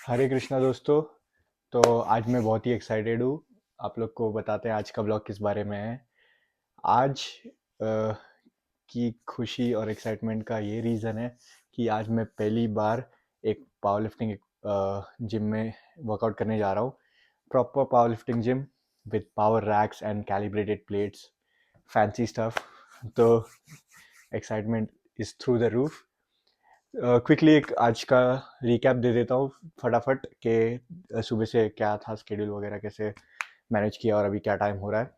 हरे कृष्णा दोस्तों। तो आज मैं बहुत ही एक्साइटेड हूँ। आप लोग को बताते हैं आज का ब्लॉग किस बारे में है। आज अ, की खुशी और एक्साइटमेंट का ये रीज़न है कि आज मैं पहली बार एक पावर लिफ्टिंग जिम में वर्कआउट करने जा रहा हूँ। Proper power lifting gym with power racks and calibrated plates, fancy stuff. तो excitement is through the roof. Quickly एक आज का रिकैप दे देता हूँ फटाफट कि सुबह से क्या था, स्केड्यूल वगैरह कैसे मैनेज किया और अभी क्या टाइम हो रहा है।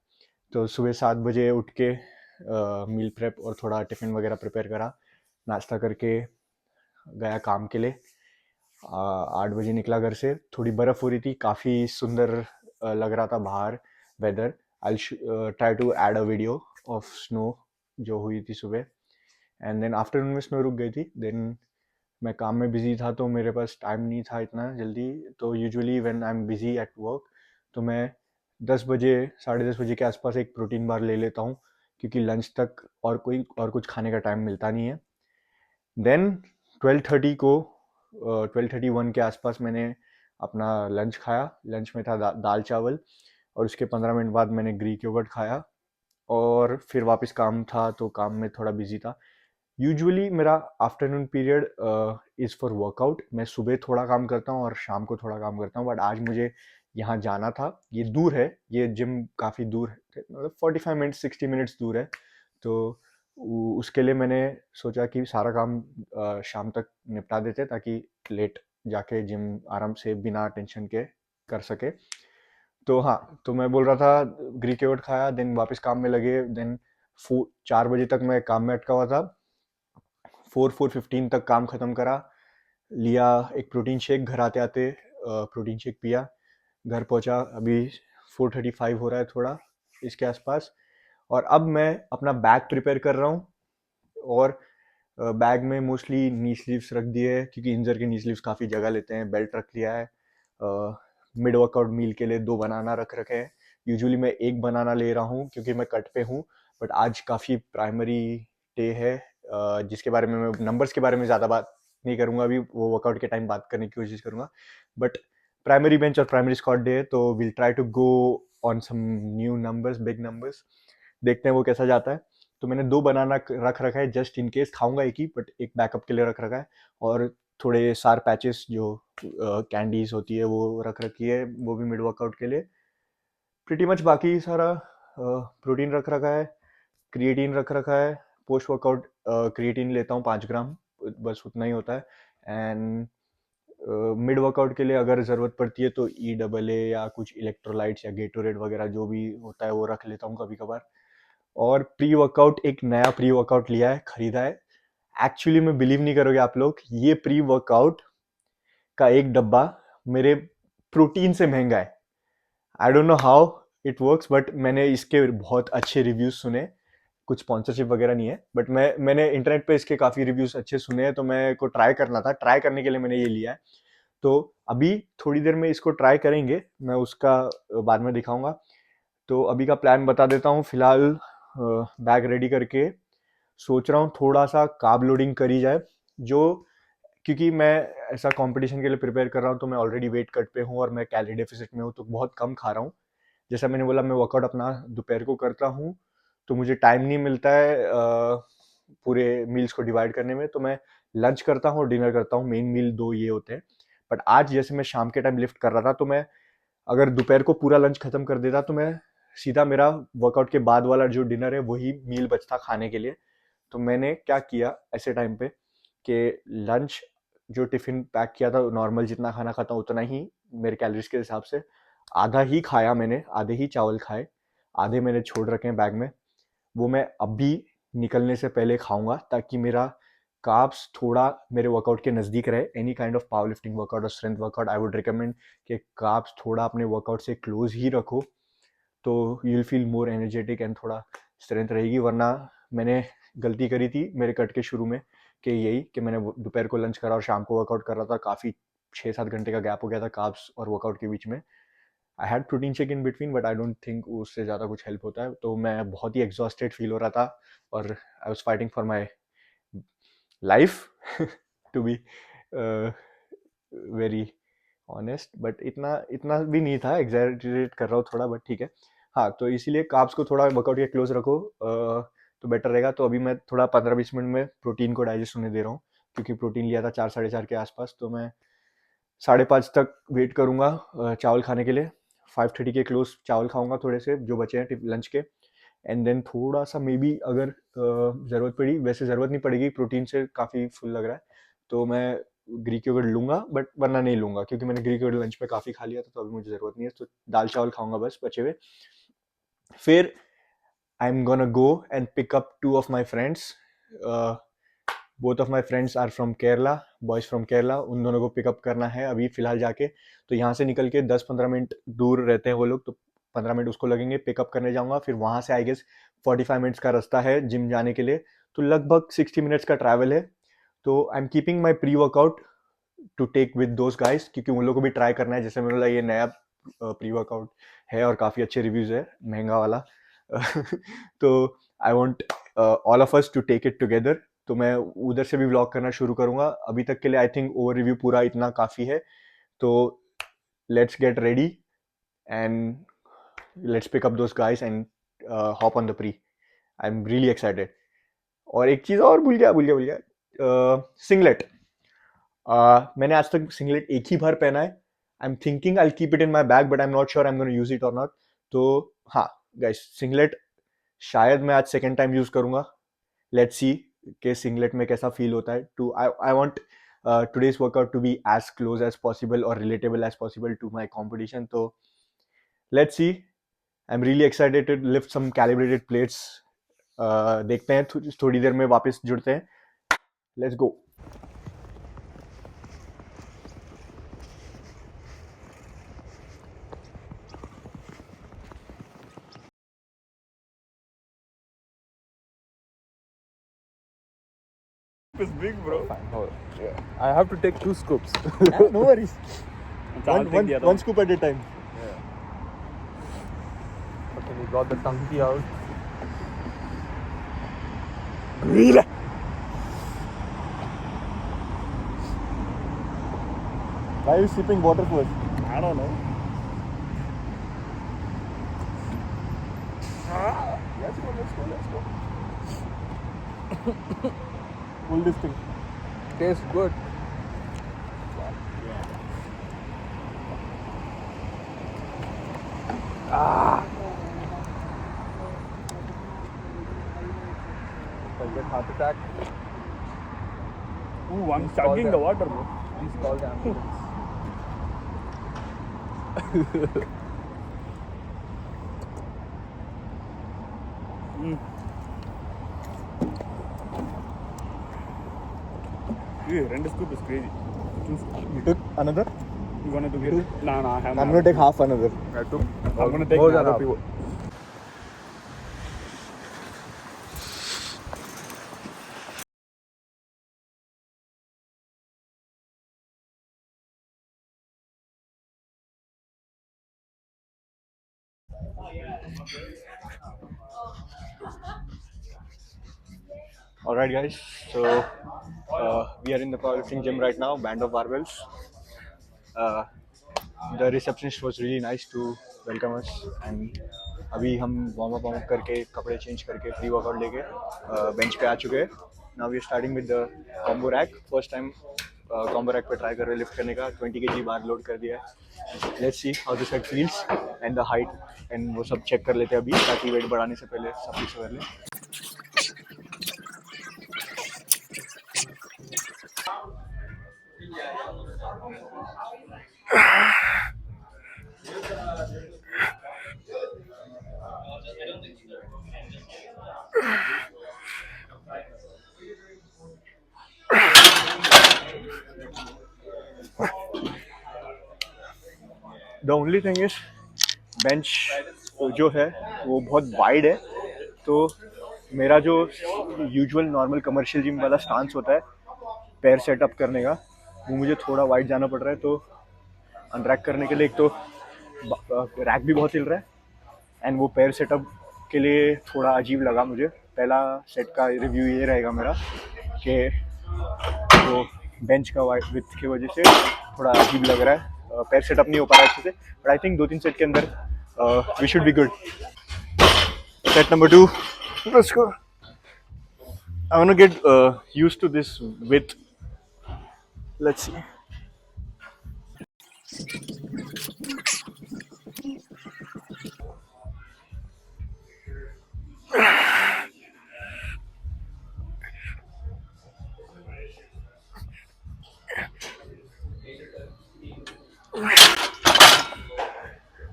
तो सुबह 7 बजे उठ के मील प्रेप और थोड़ा टिफ़िन वगैरह प्रिपेयर करा, नाश्ता करके गया काम के लिए। 8 बजे निकला घर से। थोड़ी बर्फ़ हो रही थी, काफ़ी सुंदर लग रहा था बाहर weather. I try to add a video of snow जो हुई थी सुबह। एंड देन आफ्टरनून में स्नो रुक गई थी। देन मैं काम में बिजी था तो मेरे पास टाइम नहीं था इतना जल्दी। तो usually when I am busy at work तो मैं 10 बजे, 10:30 बजे के आसपास एक प्रोटीन बार ले लेता हूँ, क्योंकि लंच तक और कुछ खाने का टाइम मिलता नहीं है। देन 12:30 के आसपास मैंने अपना लंच खाया। लंच में था दाल चावल, और उसके 15 मिनट बाद मैंने ग्रीक योगर्ट खाया। और फिर वापस काम था तो काम में थोड़ा बिजी था। यूजुअली मेरा afternoon period is for workout. मैं सुबह थोड़ा काम करता हूँ और शाम को थोड़ा काम करता हूँ, बट आज मुझे यहाँ जाना था। ये दूर है, ये जिम काफ़ी दूर है, मतलब 45 मिनट्स 60 मिनट्स दूर है। तो उसके लिए मैंने सोचा कि सारा काम शाम तक निपटा देते ताकि लेट जाके जिम आराम से बिना टेंशन के कर सके। तो हाँ, तो मैं बोल रहा था, ग्रीक योगर्ट खाया, देन वापस काम में लगे। देन 4 बजे तक मैं काम में अटका हुआ था। 4:15 तक काम खत्म करा, लिया एक प्रोटीन शेक। घर आते आते प्रोटीन शेक पिया, घर पहुंचा। अभी 4:35 हो रहा है, थोड़ा इसके आसपास। और अब मैं अपना बैग प्रिपेयर कर रहा हूँ। और बैग में मोस्टली नी स्लीव्स रख दिए हैं, क्योंकि इंजर के नी स्लीव्स काफ़ी जगह लेते हैं। बेल्ट रख लिया है। मिड वर्कआउट मील के लिए 2 बनाना रख रखे हैं। यूजुअली मैं एक बनाना ले रहा हूँ क्योंकि मैं कट पे हूँ, बट आज काफ़ी प्राइमरी डे है, जिसके बारे में मैं नंबर्स के बारे में ज़्यादा बात नहीं करूँगा। अभी वो वर्कआउट के टाइम बात करने की कोशिश करूँगा। बट प्राइमरी बेंच और प्राइमरी स्क्वाट डे है, तो will try to go on some new numbers, big numbers. देखते हैं वो कैसा जाता है। तो मैंने 2 बनाना रख रखा है, जस्ट इन केस। खाऊंगा एक ही, बट एक बैकअप के लिए रख रखा है। और थोड़े सार पैचेस जो कैंडीज होती है वो रख रखी है, वो भी मिड वर्कआउट के लिए। प्रिटी मच बाकी सारा प्रोटीन रख रखा है, क्रिएटिन रख रखा है। पोस्ट वर्कआउट क्रिएटिन लेता हूँ 5 ग्राम, बस उतना ही होता है। एंड मिड वर्कआउट के लिए अगर ज़रूरत पड़ती है तो EAA या कुछ इलेक्ट्रोलाइट्स या गेटोरेड वगैरह जो भी होता है वो रख लेता हूँ कभी कभार। और प्री वर्कआउट, एक नया प्री वर्कआउट लिया है, खरीदा है। एक्चुअली में बिलीव नहीं करोगे आप लोग, ये प्री वर्कआउट का एक डब्बा मेरे प्रोटीन से महंगा है। I don't know how it works, but मैंने इसके बहुत अच्छे रिव्यूज सुने। कुछ स्पॉन्सरशिप वगैरह नहीं है, बट मैंने इंटरनेट पे इसके काफ़ी रिव्यूज अच्छे सुने हैं, तो मैं को ट्राई करना था। ट्राई करने के लिए मैंने ये लिया है। तो अभी थोड़ी देर में इसको ट्राई करेंगे, मैं उसका बाद में दिखाऊंगा। तो अभी का प्लान बता देता हूँ। फिलहाल बैग रेडी करके सोच रहा हूँ थोड़ा सा कार्ब लोडिंग करी जाए। जो क्योंकि मैं ऐसा कंपटीशन के लिए प्रिपेयर कर रहा हूँ, तो मैं ऑलरेडी वेट कट पे हूँ और मैं कैलोरी डेफिसिट में हूँ, तो बहुत कम खा रहा हूँ। जैसा मैंने बोला, मैं वर्कआउट अपना दोपहर को करता हूँ, तो मुझे टाइम नहीं मिलता है पूरे मील्स को डिवाइड करने में। तो मैं लंच करता हूँ और डिनर करता हूँ, मेन मील दो ये होते हैं। बट आज जैसे मैं शाम के टाइम लिफ्ट कर रहा था, तो मैं अगर दोपहर को पूरा लंच खत्म कर देता तो मैं सीधा, मेरा वर्कआउट के बाद वाला जो डिनर है वही मील बचता खाने के लिए। तो मैंने क्या किया ऐसे टाइम पे कि लंच जो टिफिन पैक किया था, नॉर्मल जितना खाना खाता हूँ उतना ही, मेरे कैलोरीज के हिसाब से आधा ही खाया मैंने, आधे ही चावल खाए, आधे मैंने छोड़ रखे हैं बैग में। वो मैं अभी निकलने से पहले खाऊंगा, ताकि मेरा कार्ब्स थोड़ा मेरे वर्कआउट के नज़दीक रहे। Any kind of power lifting workout और strength workout, I would recommend कि कार्ब्स थोड़ा अपने वर्कआउट से क्लोज ही रखो, तो you will feel more energetic and थोड़ा स्ट्रेंथ रहेगी। वरना मैंने गलती करी थी मेरे कट के शुरू में, कि यही कि मैंने दोपहर को लंच करा और शाम को वर्कआउट कर रहा था। काफ़ी 6-7 घंटे का गैप हो गया था कार्ब्स और वर्कआउट के बीच में। I had protein shake in between, but I don't think उससे ज़्यादा कुछ हेल्प होता है। तो मैं बहुत ही एग्जॉस्टेड फील हो रहा था, और I was fighting for my life to be very honest, but इतना इतना भी नहीं था, एग्जैजरेट कर रहा हूँ थोड़ा, बट ठीक है। हाँ, तो इसीलिए कार्ब्स को थोड़ा वर्कआउट के क्लोज रखो, तो बेटर रहेगा। तो अभी मैं थोड़ा 15-20 मिनट में प्रोटीन को डाइजेस्ट होने दे रहा हूँ, क्योंकि प्रोटीन लिया था 4 साढ़े 4 के आसपास, तो मैं 5:30 तक वेट करूंगा चावल खाने के लिए। 5:30 के क्लोज चावल खाऊंगा थोड़े से जो बचे हैं लंच के, एंड देन थोड़ा सा मे बी अगर ज़रूरत पड़ी, वैसे ज़रूरत नहीं पड़ेगी, प्रोटीन से काफ़ी फुल लग रहा है, तो मैं ग्रीक योगर्ट लूंगा, बट वरना नहीं लूंगा, क्योंकि मैंने ग्रीक योगर्ट लंच में काफ़ी खा लिया था, तो अभी मुझे ज़रूरत नहीं है, तो दाल चावल खाऊंगा बस बचे हुए। फिर I am gonna go and pick up 2 of my friends. Both of my friends are from Kerala, boys from Kerala, उन दोनों को पिकअप करना है अभी फ़िलहाल जाके। तो यहाँ से निकल के 10-15 मिनट दूर रहते हैं वो लोग, तो 15 मिनट उसको लगेंगे, पिकअप करने जाऊँगा, फिर वहाँ से आई गेस 45 मिनट्स का रास्ता है जिम जाने के लिए, तो लगभग 60 मिनट्स का ट्रैवल है। तो I am keeping my pre workout to take with those guys, क्योंकि उन लोगों को भी ट्राई करना है, जैसे मैंने बोला ये नया प्री वर्कआउट है और काफ़ी अच्छे रिव्यूज़ है, महंगा वाला। तो I want all of us to take it together. तो मैं उधर से भी व्लॉग करना शुरू करूंगा। अभी तक के लिए आई थिंक ओवर रिव्यू पूरा इतना काफ़ी है, तो let's get ready and let's pick up those guys and hop on the pre. I am really excited. और एक चीज़ और भूल गया सिंगलेट। मैंने आज तक सिंगलेट एक ही बार पहना है। I am thinking I keep it in my bag, but I am not sure I am gonna use it और नॉट। तो हाँ गाइस, सिंगलेट शायद मैं आज सेकेंड टाइम यूज करूंगा। लेट्स सी के सिंगलेट में कैसा फील होता है। To I want today's workout to be as close as possible or relatable as possible to my competition. So let's see. I'm really excited to lift some calibrated plates. देखते हैं थोड़ी देर में वापस जुड़ते हैं। Let's go. It's big, bro. Fine, hold on. Yeah. I have to take 2 scoops. No worries. I'll take the other One scoop at a time. Okay, we got the tanki out. Why are you sipping water first? I don't know. Let's go. Pull this thing. Tastes good. I'll get heart attack. Ooh, I'm Please call chugging the them. water, bro. Please call the ambulance. Yeah, render scoop is crazy. Two scoop. You took another? You gonna do it? No, I have. I'm gonna take half another. I took. I'm gonna take those the other half. people. Alright guys, so we are in the powerlifting gym right now, band of barbells. The receptionist was really nice to welcome us, and अभी हम warm up करके कपड़े change करके pre workout लेके bench पे आ चुके हैं। Now we are starting with the combo rack. First time combo rack पे ट्राई कर रहे हैं लिफ्ट करने का। 20 kg बार लोड कर दिया है। Let's see how this head feels and the height and वो सब चेक कर लेते हैं अभी, ताकि वेट बढ़ाने से पहले सब कुछ कर लें। The only thing is bench जो है वो बहुत वाइड है, तो मेरा जो यूजुअल नॉर्मल कमर्शियल जिम वाला स्टांस होता है पैर सेटअप करने का, वो मुझे थोड़ा वाइड जाना पड़ रहा है। तो अनरैक करने के लिए एक तो रैक भी बहुत हिल रहा है, एंड वो पैर सेटअप के लिए थोड़ा अजीब लगा मुझे। पहला सेट का रिव्यू ये रहेगा मेरा कि वो बेंच का वाइड विड्थ की वजह से थोड़ा अजीब लग रहा है। पैर सेटअप नहीं हो पा रहा अच्छे से, बट आई थिंक 2-3 सेट के अंदर we should be good. Set number 2, let's go. I want to get used to this width. Let's see.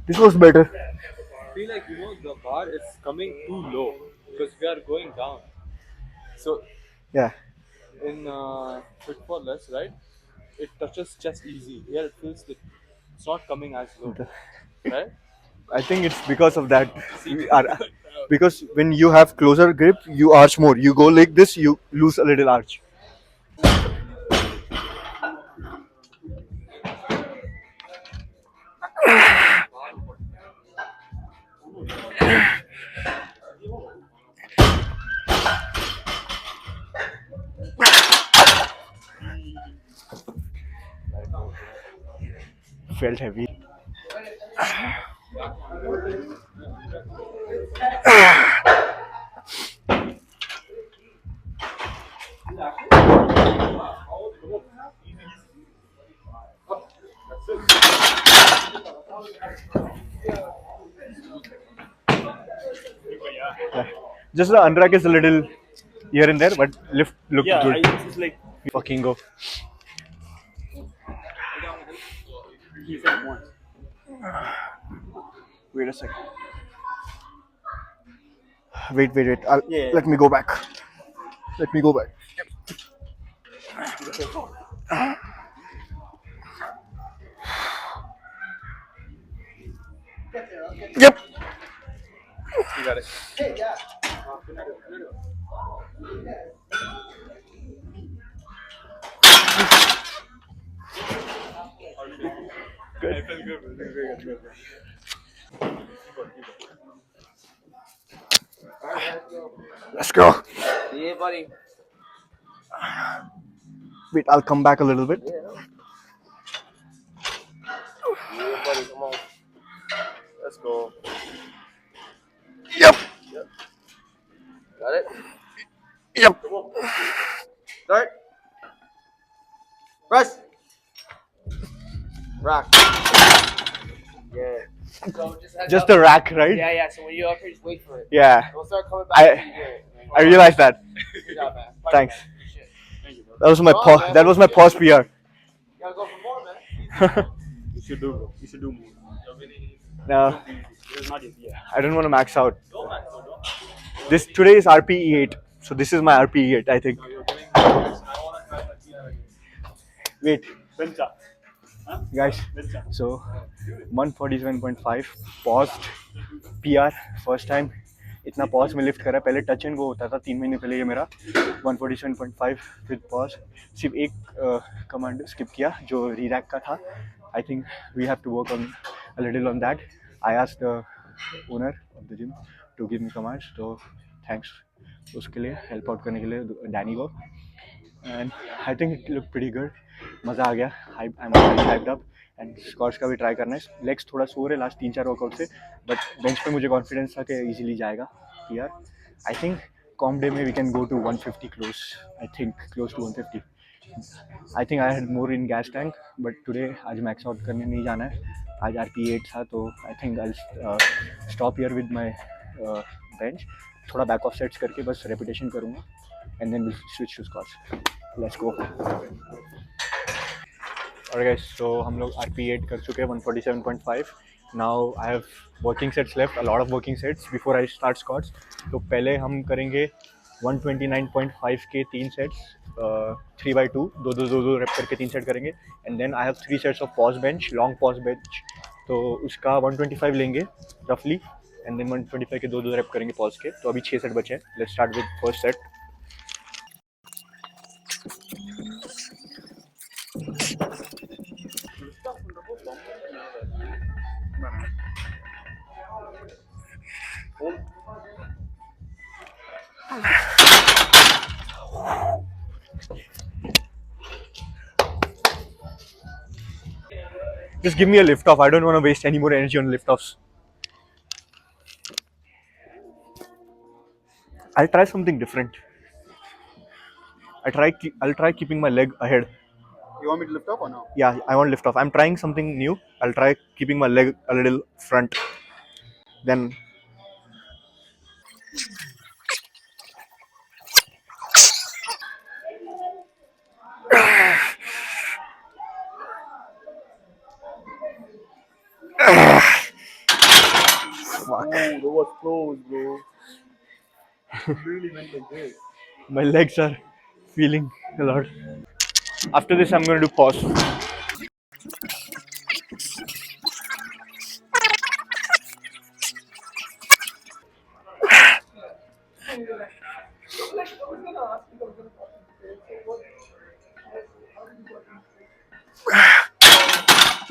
This was better. I feel like the bar is coming too low because we are going down. So Yeah. in Fit for Less, right? It touches chest easy. Here it feels like it's not coming as low, right? I think it's because of that. Because when you have closer grip, you arch more. You go like this, you lose a little arch. Felt heavy. Just the unrack is a little here and there, but lift looked Yeah, good. it's just like Fucking go. he said once. Wait a second. Wait. Yeah. Let me go back. Let me go back. Yep. You got it. Good. I felt good. Let's go. Yeah, buddy. Wait, I'll come back a little bit. Yeah, buddy. Come on. Let's go. Yep. Got it. Yep. Start. Press. Rock. Yeah. So Just the rack, right? Yeah. So when you're up here, just wait for it. Yeah. Don't start coming back. until you get it. I realized that. Good job, man. Thanks. Good shit. Thank you, bro. That was my Come on, man. that was my pause PR. You gotta go for more, man. You should do, bro. You should do more. No, It's not easy. Yeah. I don't want to max out. This today is RPE8, so this is my RPE8, I think. Wait, Bencha. guys. Bencha. So 147.5 paused PR first time. इतना pause में lift करा. पहले touch and go होता था 3 महीने पहले. ये मेरा 147.5 विद पॉज. सिर्फ एक कमांड स्किप किया जो री-रैक का था. I think we have to work on a little on that. I asked the owner of the gym to give me commands, तो थैंक्स उसके लिए, हेल्प आउट करने के लिए डैनी को. And I think it look pretty good. मज़ा आ गया. I am hyped up. And squats का भी ट्राई करना है. लेग्स थोड़ा सो रहे लास्ट 3-4 वर्कआउट से, बट बेंच पे मुझे कॉन्फिडेंस था कि इजीली जाएगा PR. I think comp day में we can go to 150 close. I think close to 150. I think I had more in gas tank, but today आज मैक्स आउट करने नहीं जाना है. आज RP8 था, तो I think I stop here with my bench. थोड़ा बैक ऑफ सेट्स करके बस रेपिटेशन करूँगा and then will switch to squats. Let's go. और गाइस, तो हम लोग RP8 कर चुके हैं 147.5. Now I have working sets left, a lot of working sets before I start squats. तो पहले हम करेंगे 129.5 के 3 सेट्स, 3x2, दो रेप करके 3 सेट करेंगे. And then I have 3 sets of pause bench, long pause bench. तो उसका 125 लेंगे रफली, एंड देन 125 के दो रेप करेंगे पॉज के. तो अभी 6 सेट बचे हैं. Let's start with first set. Just give me a lift off. I don't want to waste any more energy on lift offs. I'll try something different. I'll try keeping my leg ahead. You want me to lift up or no? Yeah, I want lift off. I'm trying something new. I'll try keeping my leg a little front. Then fuck. Oh, that was close, bro. Really went like this. My legs are feeling a lot. After this, I'm going to do pause.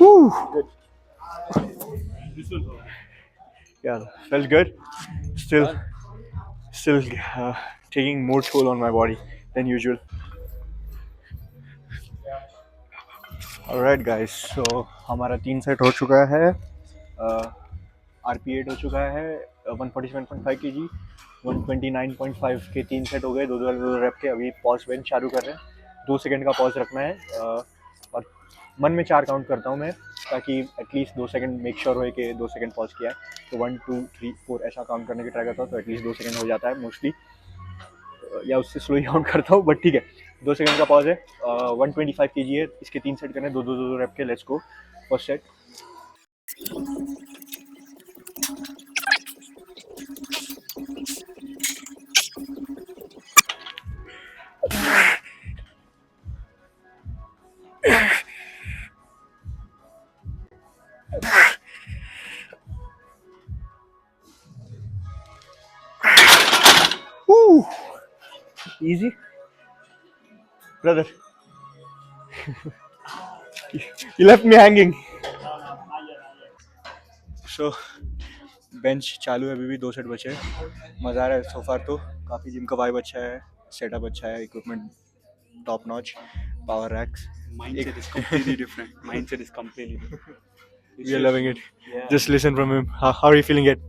Woo! This one. Yeah, felt good. Still, still taking more toll on my body than usual. Alright guys, so हमारा 3 set हो चुका है. RP8 हो चुका है 147.5 kg, 129.5 के 3 set हो गए, दो रेप के. अभी पॉज बेंच चालू कर रहे हैं. 2 सेकंड का पॉज रखना है और मन में 4 काउंट करता हूँ मैं, ताकि एटलीस्ट 2 सेकंड मेक श्योर हो कि 2 सेकंड पॉज किया है. तो 1 2 3 4 ऐसा काउंट करने की ट्राई करता हूँ, तो एटलीस्ट 2 सेकंड हो जाता है मोस्टली, या उससे स्लो ही काउंट करता हूँ, बट ठीक है. 2 सेकंड का पॉज है. 125 kg है, इसके 3 सेट करने, दो रेप के. Let's go first set. Woo! Easy, brother. You left me hanging. So bench चालू है, अभी भी 2 सेट बचे हैं. मज़ा आ रहा है सो फार. तो काफ़ी जिम का वाइब अच्छा है, सेटअप अच्छा है, equipment top notch, power racks. Mindset is completely different. Mindset is completely different. We are loving it. Yeah. Just listen from him. How are you feeling it?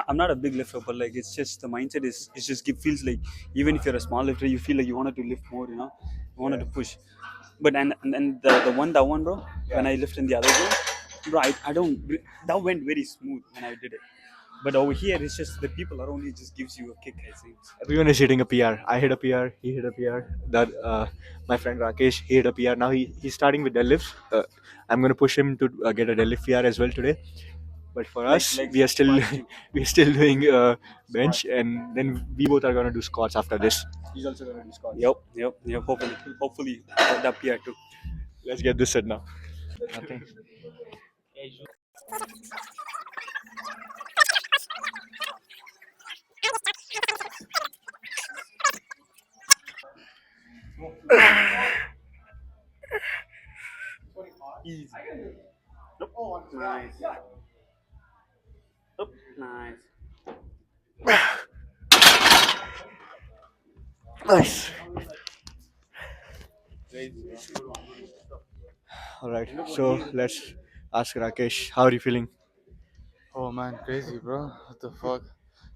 I'm not a big lifter, but like it's just the mindset is it's just feels like even if you're a small lifter, you feel like you wanted to lift more, you know, you wanted to push. But and the one that one, bro, when I lifted in the other day, bro, I don't that went very smooth when I did it. But over here, it's just the people around you just gives you a kick, I think. Everyone is hitting a PR. I hit a PR. He hit a PR. That my friend Rakesh, he hit a PR. Now he's starting with deadlifts. I'm gonna push him to get a deadlift PR as well today. But for us, Legs, we are still squats too. we are still doing bench, and then we both are gonna do squats after this. He's also gonna do squats. Yep. Hopefully that PR too. Let's get this set now. Nothing. Easy. Nope. Nice. Nope. Nice. Nice. All right. So let's ask Rakesh. How are you feeling? Oh man, crazy, bro. What the fuck?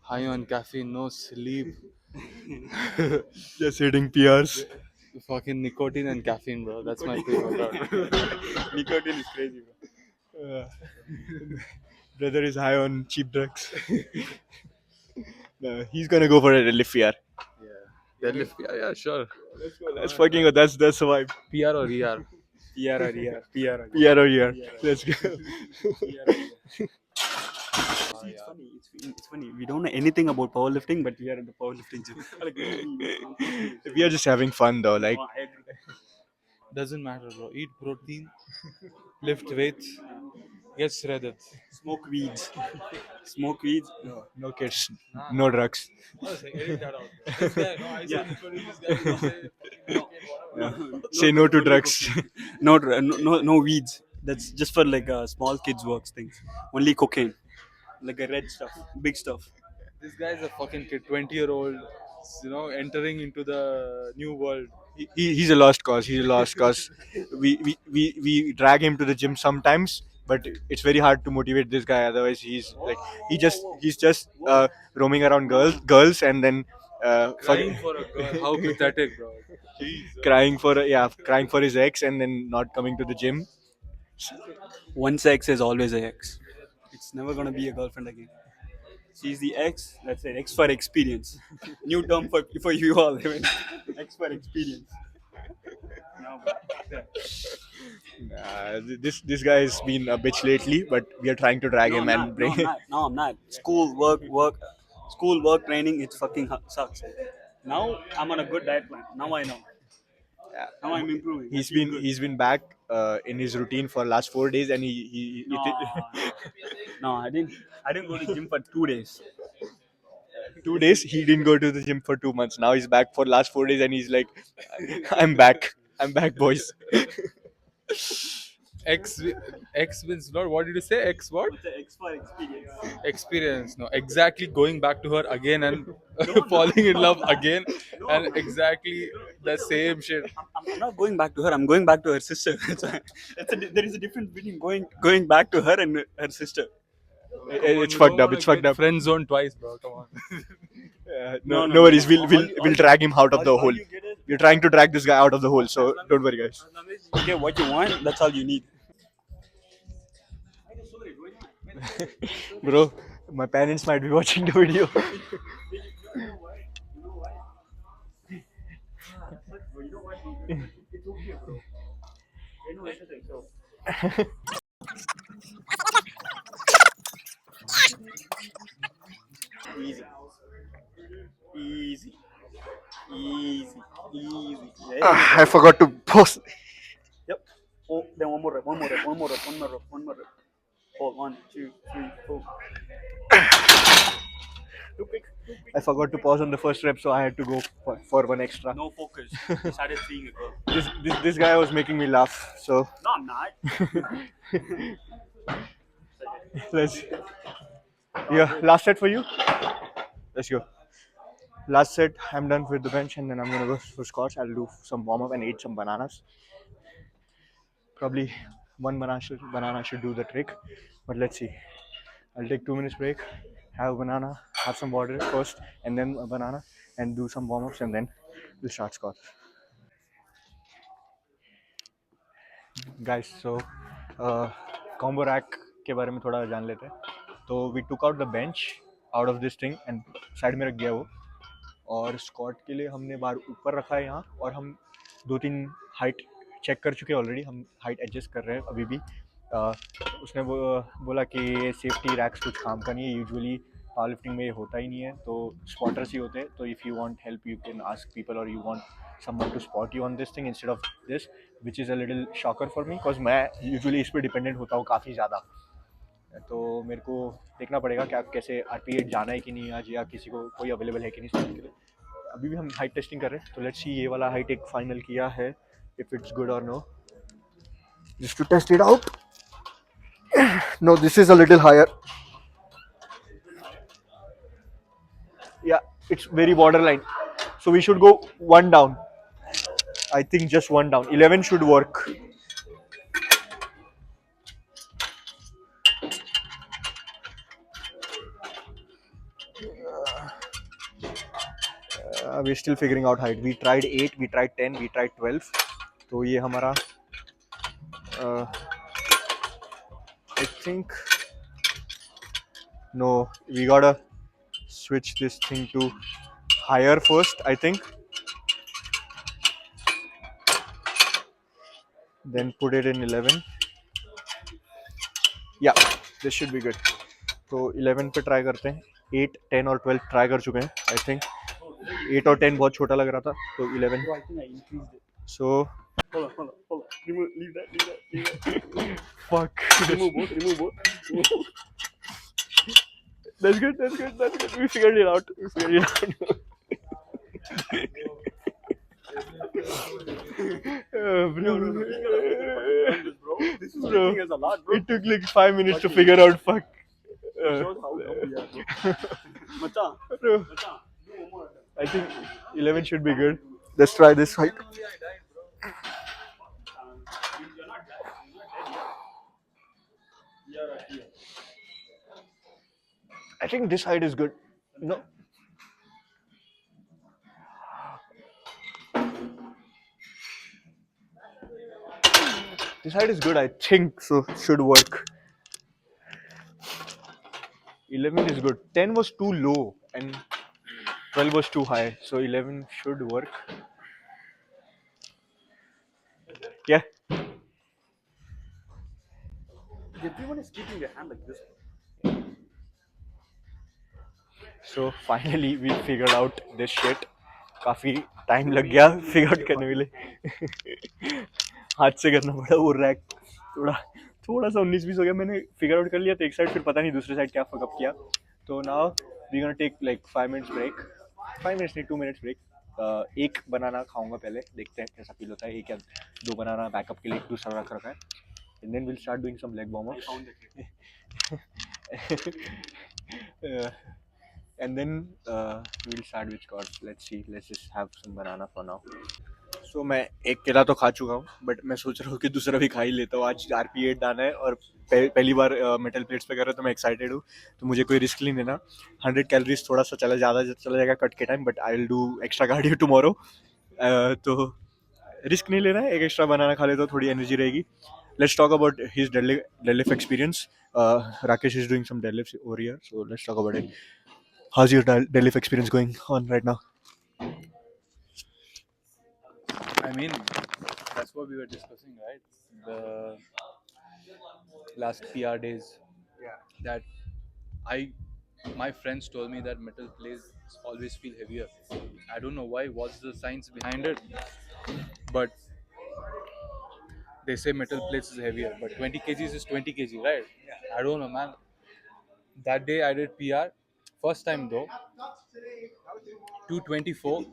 High on caffeine, no sleep. Just hitting PRs. Fucking nicotine and caffeine, bro. That's my pre-workout. Nicotine is crazy, bro. Brother is high on cheap drugs. No, he's gonna go for a deadlift PR. Deadlift, yeah, sure. Let's fucking go. That's the vibe. PR or ER? PR or ER. PR or PR or ER. Let's go. See, it's funny. We don't know anything about powerlifting, but we are in the powerlifting gym. We are just having fun though. Like, I agree. Doesn't matter, bro. Eat protein, lift weights, get shredded. Smoke weeds. Smoke weeds. no kids, no drugs. Edit that out. This guy, no, I said nicotine, this guy will say, Say no to drugs. No weeds. That's just for like small kids works things. Only cocaine, like a red stuff, big stuff. this guy is a fucking kid, 20-year-old entering into the new world. He's a lost cause. He's a lost cause. We drag him to the gym sometimes, but it's very hard to motivate this guy. Otherwise, he's just roaming around girls, and then Crying for a girl. How pathetic, bro. Jesus. crying for his ex, and then not coming to the gym. Once ex is always a ex. It's never gonna be a girlfriend again. She's the ex. That's it. Ex for experience. New term for you all. Ex for experience. No, but, This guy has been a bitch lately, but we are trying to drag no, him I'm and not. bring No, I'm him. not. No, I'm not. School, work, training. It fucking sucks. Now I'm on a good diet plan. Now I know. Now I'm improving. I feel good. He's been back in his routine for last 4 days, and No, no, I didn't go to gym for 2 days. 2 days he didn't go to the gym for 2 months. Now he's back for last 4 days, and he's like, I'm back, boys. X X wins not. What did you say? X what? It's an X for experience. Experience. No, exactly going back to her again and No, falling in love again, no, and no. exactly the same shit. I'm not going back to her. I'm going back to her sister. There is a difference between going back to her and her sister. It's fucked up. It's fucked up. Friend zone twice, bro. Come on. No worries. We'll drag him out of the all hole. you get is- We're trying to drag this guy out of the hole, so don't worry, guys. You get what you want. That's all you need. Bro, my parents might be watching the video. Easy, easy, easy, easy. I forgot to post. Yep. Oh, then one more rep. One more rep. Hold 1, 2, 3, 4. I forgot to pause on the first rep, so I had to go for one extra. No focus. He started seeing a girl. This guy was making me laugh. So No, I'm not. let's last set for you. Let's go. Last set, I'm done with the bench, and then I'm gonna go for squats. I'll do some warm up and eat some bananas. Probably one banana should do the trick, but let's see. I'll take 2 minutes break, have a banana, have some water first, and then a banana, and do some warm ups, and then we'll start squats. Guys, so combo rack के बारे में थोड़ा जान लेते हैं. तो we took out the bench out of this thing and side में रख दिया वो. और स्क्वाट के लिए हमने बार ऊपर रखा है यहाँ, और हम 2-3 हाइट चेक कर चुके हैं ऑलरेडी. हम हाइट एडजस्ट कर रहे हैं अभी भी. उसने बोला कि ये सेफ्टी रैक्स कुछ काम का नहीं है. यूजुअली पावर लिफ्टिंग में ये होता ही नहीं है, तो स्पॉटर्स ही होते हैं. तो if you want help you can ask people, और you want someone to spot you on this thing instead of this, which is a little shocker for me because मैं यूजुअली इस पर डिपेंडेंट होता हूँ काफ़ी ज़्यादा. तो मेरे को देखना पड़ेगा क्या कैसे RP8 जाना है कि नहीं आज, या किसी को कोई अवेलेबल है कि नहीं स्टार्ट के लिए. अभी भी हम हाइट टेस्टिंग कर रहे हैं. तो लेट्स सी ये वाला हाइट एक फाइनल किया है, इफ इट्स गुड और no, just to test it out. No, this is a little higher. या it's very border line, so we should go one down. I think just one down. 11 should work. We're still figuring out height. We tried 8, we tried 10, we tried 12. तो ये हमारा I think no, we gotta switch this thing to higher first, I think. Then put it in 11. Yeah, this should be good. तो 11 पे try करते हैं. 8, 10 और 12 try कर चुके हैं. आई थिंक 8 और 10 बहुत छोटा लग रहा था, तो 11. I think I increased it. So Hold on. Leave that. fuck. Remove both. That's good. We figured it out. Bro. This is Bro. taking us a lot, bro. It took like 5 minutes to figure out. Fuck. Shows how dumb we are, bro. Macha, Bro. do one more. I think 11 should be good. Let's try this height. I think this height is good. No, this height is good. I think so. Should work. 11 is good. 10 was too low and 12 was too high. So 11 should work. Yeah. Everyone is keeping their hand like this. So finally we figured out this shit. काफी time लग गया figure out करने में लिए हाथ से करना पड़ा वो रैक थोड़ा थोड़ा सा 19-20 हो गया मैंने फिगर आउट कर लिया तो एक साइड फिर पता नहीं दूसरे साइड क्या फकअप किया तो now we gonna take like 5 minutes break 5 minutes नहीं 2 मिनट्स ब्रेक एक बनाना खाऊंगा पहले देखते हैं कैसा फील होता है एक या दो बनाना बैकअप के लिए दूसरा रख रखा है and then will start doing some leg warm ups and then we'll start with squats. Let's see. Let's just have some banana for now. So मैं एक केला तो खा चुका हूँ बट मैं सोच रहा हूँ कि दूसरा भी खा ही लेता हूँ आज RP8 डालना है और पहली बार मेटल प्लेट्स पे कर रहा हूँ तो मैं एक्साइटेड हूँ तो मुझे कोई रिस्क नहीं लेना 100 कैलोरीज थोड़ा सा चला ज़्यादा चला जाएगा कट के time but I will do extra cardio tomorrow तो रिस्क नहीं लेना है एक एक्स्ट्रा बनाना खा लेता हूँ थोड़ी एनर्जी रहेगी let's talk about his deadlift experience Rakesh is doing some deadlifts over here so let's talk about it. How's your deadlift experience going on right now? I mean, that's what we were discussing, right? The last PR days. That I, my friends told me that metal plates always feel heavier. I don't know why. What's the science behind it? But they say metal plates is heavier. But 20 kgs is 20 kg, right? I don't know, man. That day I did PR. First time though, 224.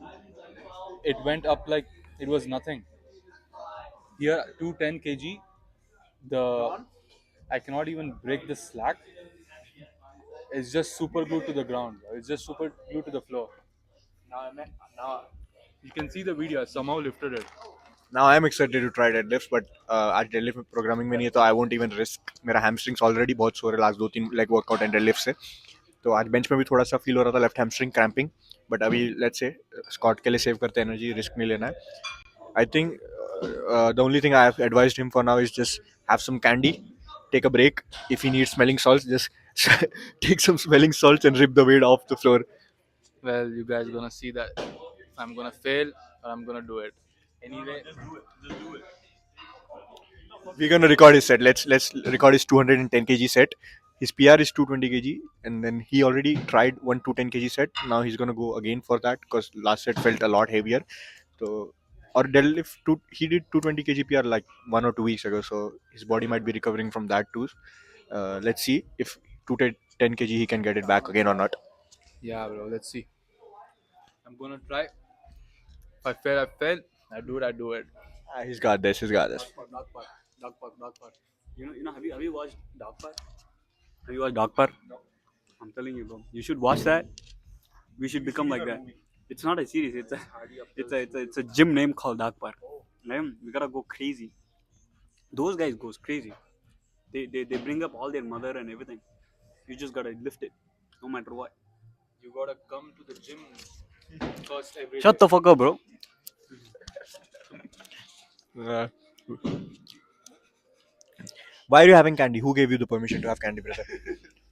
It went up like it was nothing. Here 210 kg. The I cannot even break the slack. It's just super glued to the ground. It's just super glued to the floor. Now you can see the video. I somehow lifted it. Now I'm excited to try deadlifts, but आज deadlift में programming में नहीं है तो I won't even risk. मेरा hamstrings already बहुत sore है last 2-3 leg workout and deadlift से. तो आज bench में भी थोड़ा सा feel हो रहा था left hamstring cramping. But अभी let's say squat के लिए save करते हैं energy, risk नहीं लेना है. I think the only thing I have advised him for now is just have some candy, take a break. If he needs smelling salts, just take some smelling salts and rip the weight off the floor. Well, you guys gonna see that if I'm gonna fail or I'm gonna do it. Anyway, We're gonna record his set. Let's record his 210 kg set. His PR is 220 kg, and then he already tried one 210 kg set. Now he's gonna go again for that because last set felt a lot heavier. So, or deadlift, he did 220 kg PR like 1 or 2 weeks ago. So his body might be recovering from that too. Let's see if 210 kg he can get it back again or not. yeah, bro. Let's see. I'm gonna try. If I fail, I fail. I do it. I do it. He's got this. He's got this. Dog Park. You know, have you watched Dog Park? Have you watched Dog Park? No. I'm telling you, bro. You should watch that. We should become like that. It's not a series. It's a gym name called Dog Park. Man, we gotta go crazy. Those guys goes crazy. They bring up all their mother and everything. You just gotta lift it, no matter what. You gotta come to the gym first every Shut the fuck up, bro. Uh, why are you having candy? Who gave you the permission to have candy, brother?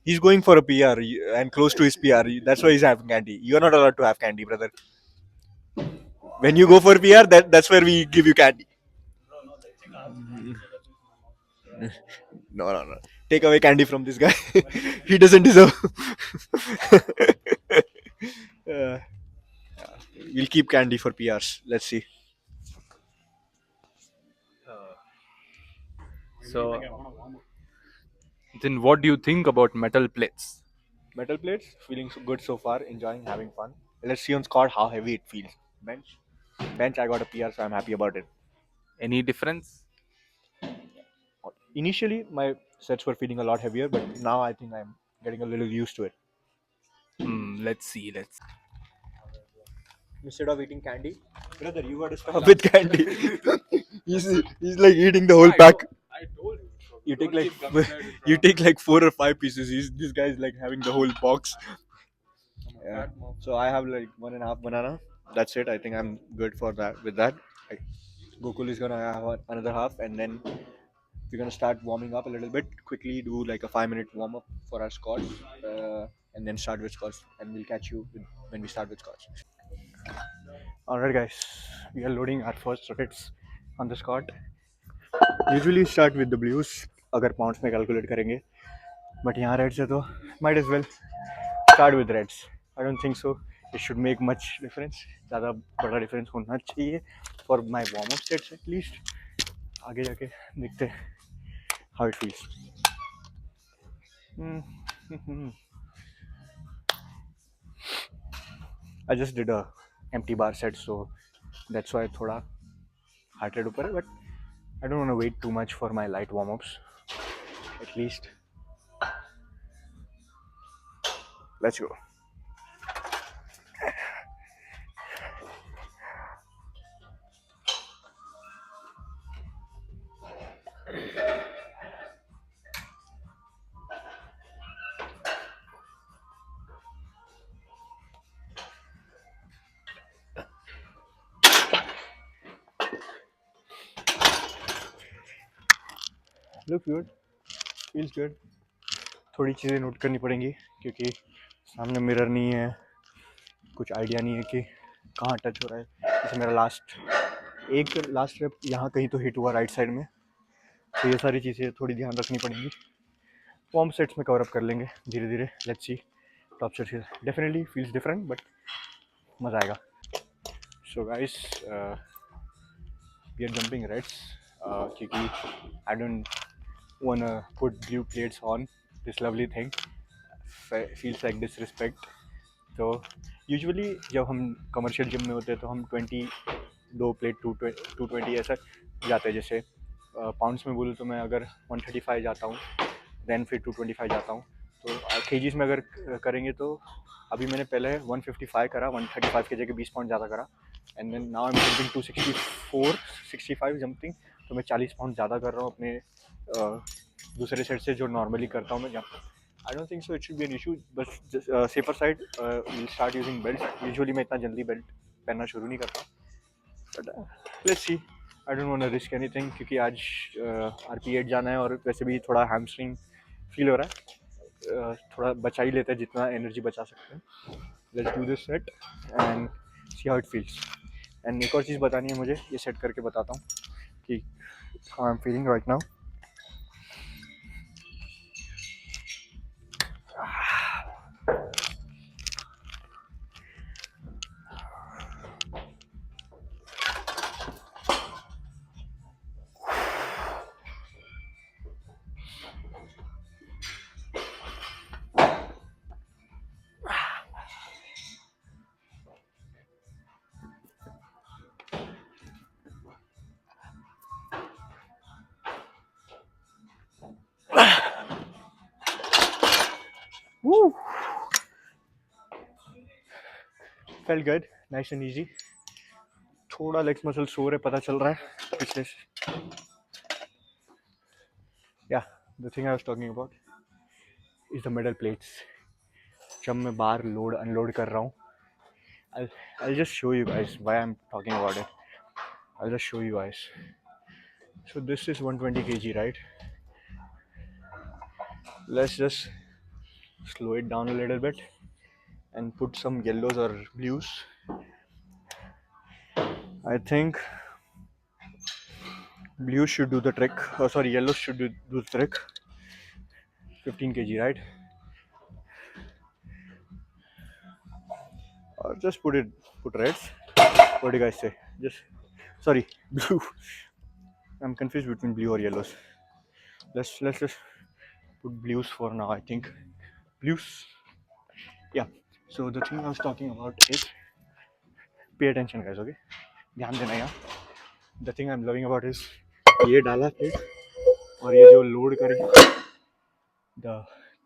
He's going for a PR and close to his PR. That's why he's having candy. You're not allowed to have candy, brother. When you go for PR, that's where we give you candy. No. Take away candy from this guy. He doesn't deserve. uh, we'll keep candy for PRs. Let's see. So, then what do you think about metal plates? Metal plates, feeling so good so far, enjoying, having fun. Let's see on squat how heavy it feels. Bench, I got a PR, so I'm happy about it. Any difference? Initially, my sets were feeling a lot heavier, but now I think I'm getting a little used to it. Let's see. instead of eating candy. Brother, you gotta stop with candy. he's like eating the whole pack. I told you. You take Don't like keep gummy bears in you front of take like 4 or 5 pieces. This guy's like having the whole box. me. I'm a Yeah. fat mom. So I have like 1.5 banana. That's it. I think I'm good for that. With that, Gokul is gonna have another half, and then we're gonna start warming up a little bit. Quickly do like a 5-minute warm up for our scotch, and then start with scotch. And we'll catch you when we start with scotch. Alright, guys, we are loading our first rockets on the scotch. Usually start with the blues अगर pounds में calculate करेंगे, but यहाँ reds है तो might as well start with reds. I don't think so. It should make much difference. ज़्यादा बड़ा difference होना चाहिए for my warm up sets at least. आगे जाके देखते हैं how it feels. I just did a empty bar set, so that's why थोड़ा heart rate ऊपर है, but I don't want to wait too much for my light warm ups. At least. Let's go. Looks good. Feels good. थोड़ी चीज़ें note करनी पड़ेंगी क्योंकि सामने mirror नहीं है, कुछ आइडिया नहीं है कि कहाँ टच हो रहा है. जैसे मेरा लास्ट रेप यहाँ कहीं तो हिट हुआ राइट साइड में, तो ये सारी चीज़ें थोड़ी ध्यान रखनी पड़ेंगी. वार्म सेट्स में कवर अप कर लेंगे धीरे धीरे. Let's see. Top sets definitely feels different, but मज़ा आएगा. So guys, we are jumping reds क्योंकि I don't wanna put blue plates on this lovely thing. Feels like disrespect. तो usually जब हम कमर्शियल जिम में होते हैं तो हम 22 प्लेट 220 ऐसा जाते हैं. जैसे पाउंड्स में बोलूँ तो मैं अगर 135 जाता हूँ, देन फिर 225 जाता हूँ. तो केजीज में अगर करेंगे तो अभी मैंने पहले 155 करा, 135 की जगह 20 पाउंड ज़्यादा करा. And then now I am jumping 264-65 jumping. तो मैं 40 पाउंड ज़्यादा कर रहा हूँ अपने दूसरे सेट से जो नॉर्मली करता हूँ मैं jump. I don't think so it should be an issue, but just safer side, we'll start using belts. Usually मैं इतना जल्दी बेल्ट पहनना शुरू नहीं करता, but let's see. I don't want to risk anything क्योंकि आज RP8 जाना है और वैसे भी थोड़ा hamstring फील हो रहा है. थोड़ा बचा ही लेते हैं जितना एनर्जी बचा सकते हैं. Let's do this set and see how it feels. And एक और चीज़ बतानी है मुझे, ये सेट करके बताता हूँ कि how I'm feeling right now. Woo! Felt good, nice and easy. थोड़ा लेग्स मसल सोर है, पता चल रहा है पिछले से. Yeah, the thing I was talking about is the metal plates. जब मैं बार लोड अनलोड कर रहा हूँ, I'll just show you guys why I'm talking about it. I'll just show you guys. So this is 120 kg, right? Let's just slow it down a little bit and put some yellows or blues. I think blues should do the trick. Oh, sorry, yellows should do the trick. 15 kg, right? Or just put reds. What do you guys say? Sorry, blue. I'm confused between blue or yellows. Let's just put blues for now. I think blues. Yeah. So the thing I was talking about is pay attention, guys. Okay. ध्यान देना यहाँ. The thing I'm loving about is ये डाला plate और ये जो load करें, the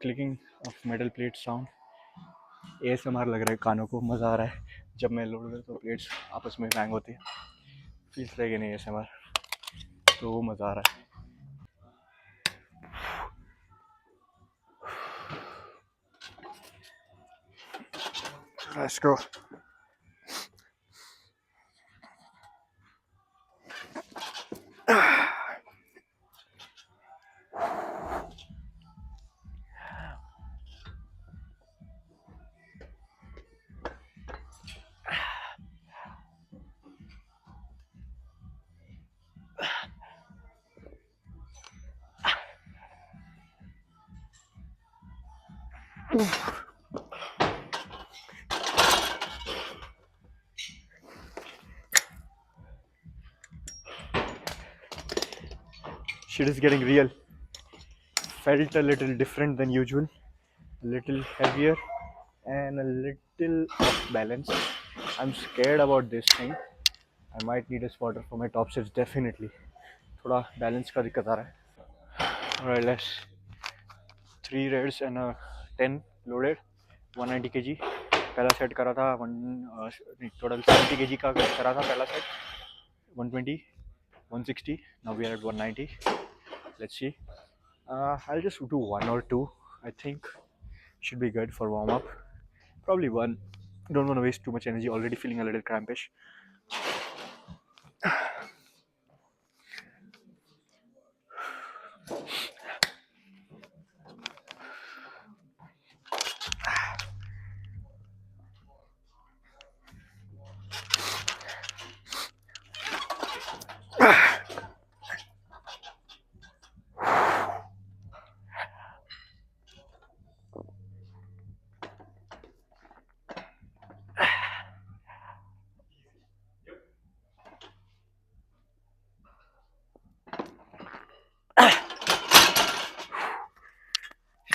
clicking of metal plate sound ASMR लग रहा है कानों को, मज़ा आ रहा है. जब मैं लोड करता हूँ प्लेट्स आपस में बैंग होती है, फील्स लाइक नहीं ASMR, तो वो मज़ा आ रहा है। Let's go. Shit is getting real. Felt a little different than usual, a little heavier and a little off balance. I'm scared about this thing. I might need a spotter for my top sets definitely. थोड़ा balance का दिक्कत आ रहा है. Alright, let's 3 reps and a 10 loaded 190 kg. पहला set करा था total 70 kg का करा था पहला set. 120 160. Now we are at 190. Let's see. I'll just do 1 or 2. I think should be good for warm up. Probably 1. Don't want to waste too much energy. Already feeling a little crampish.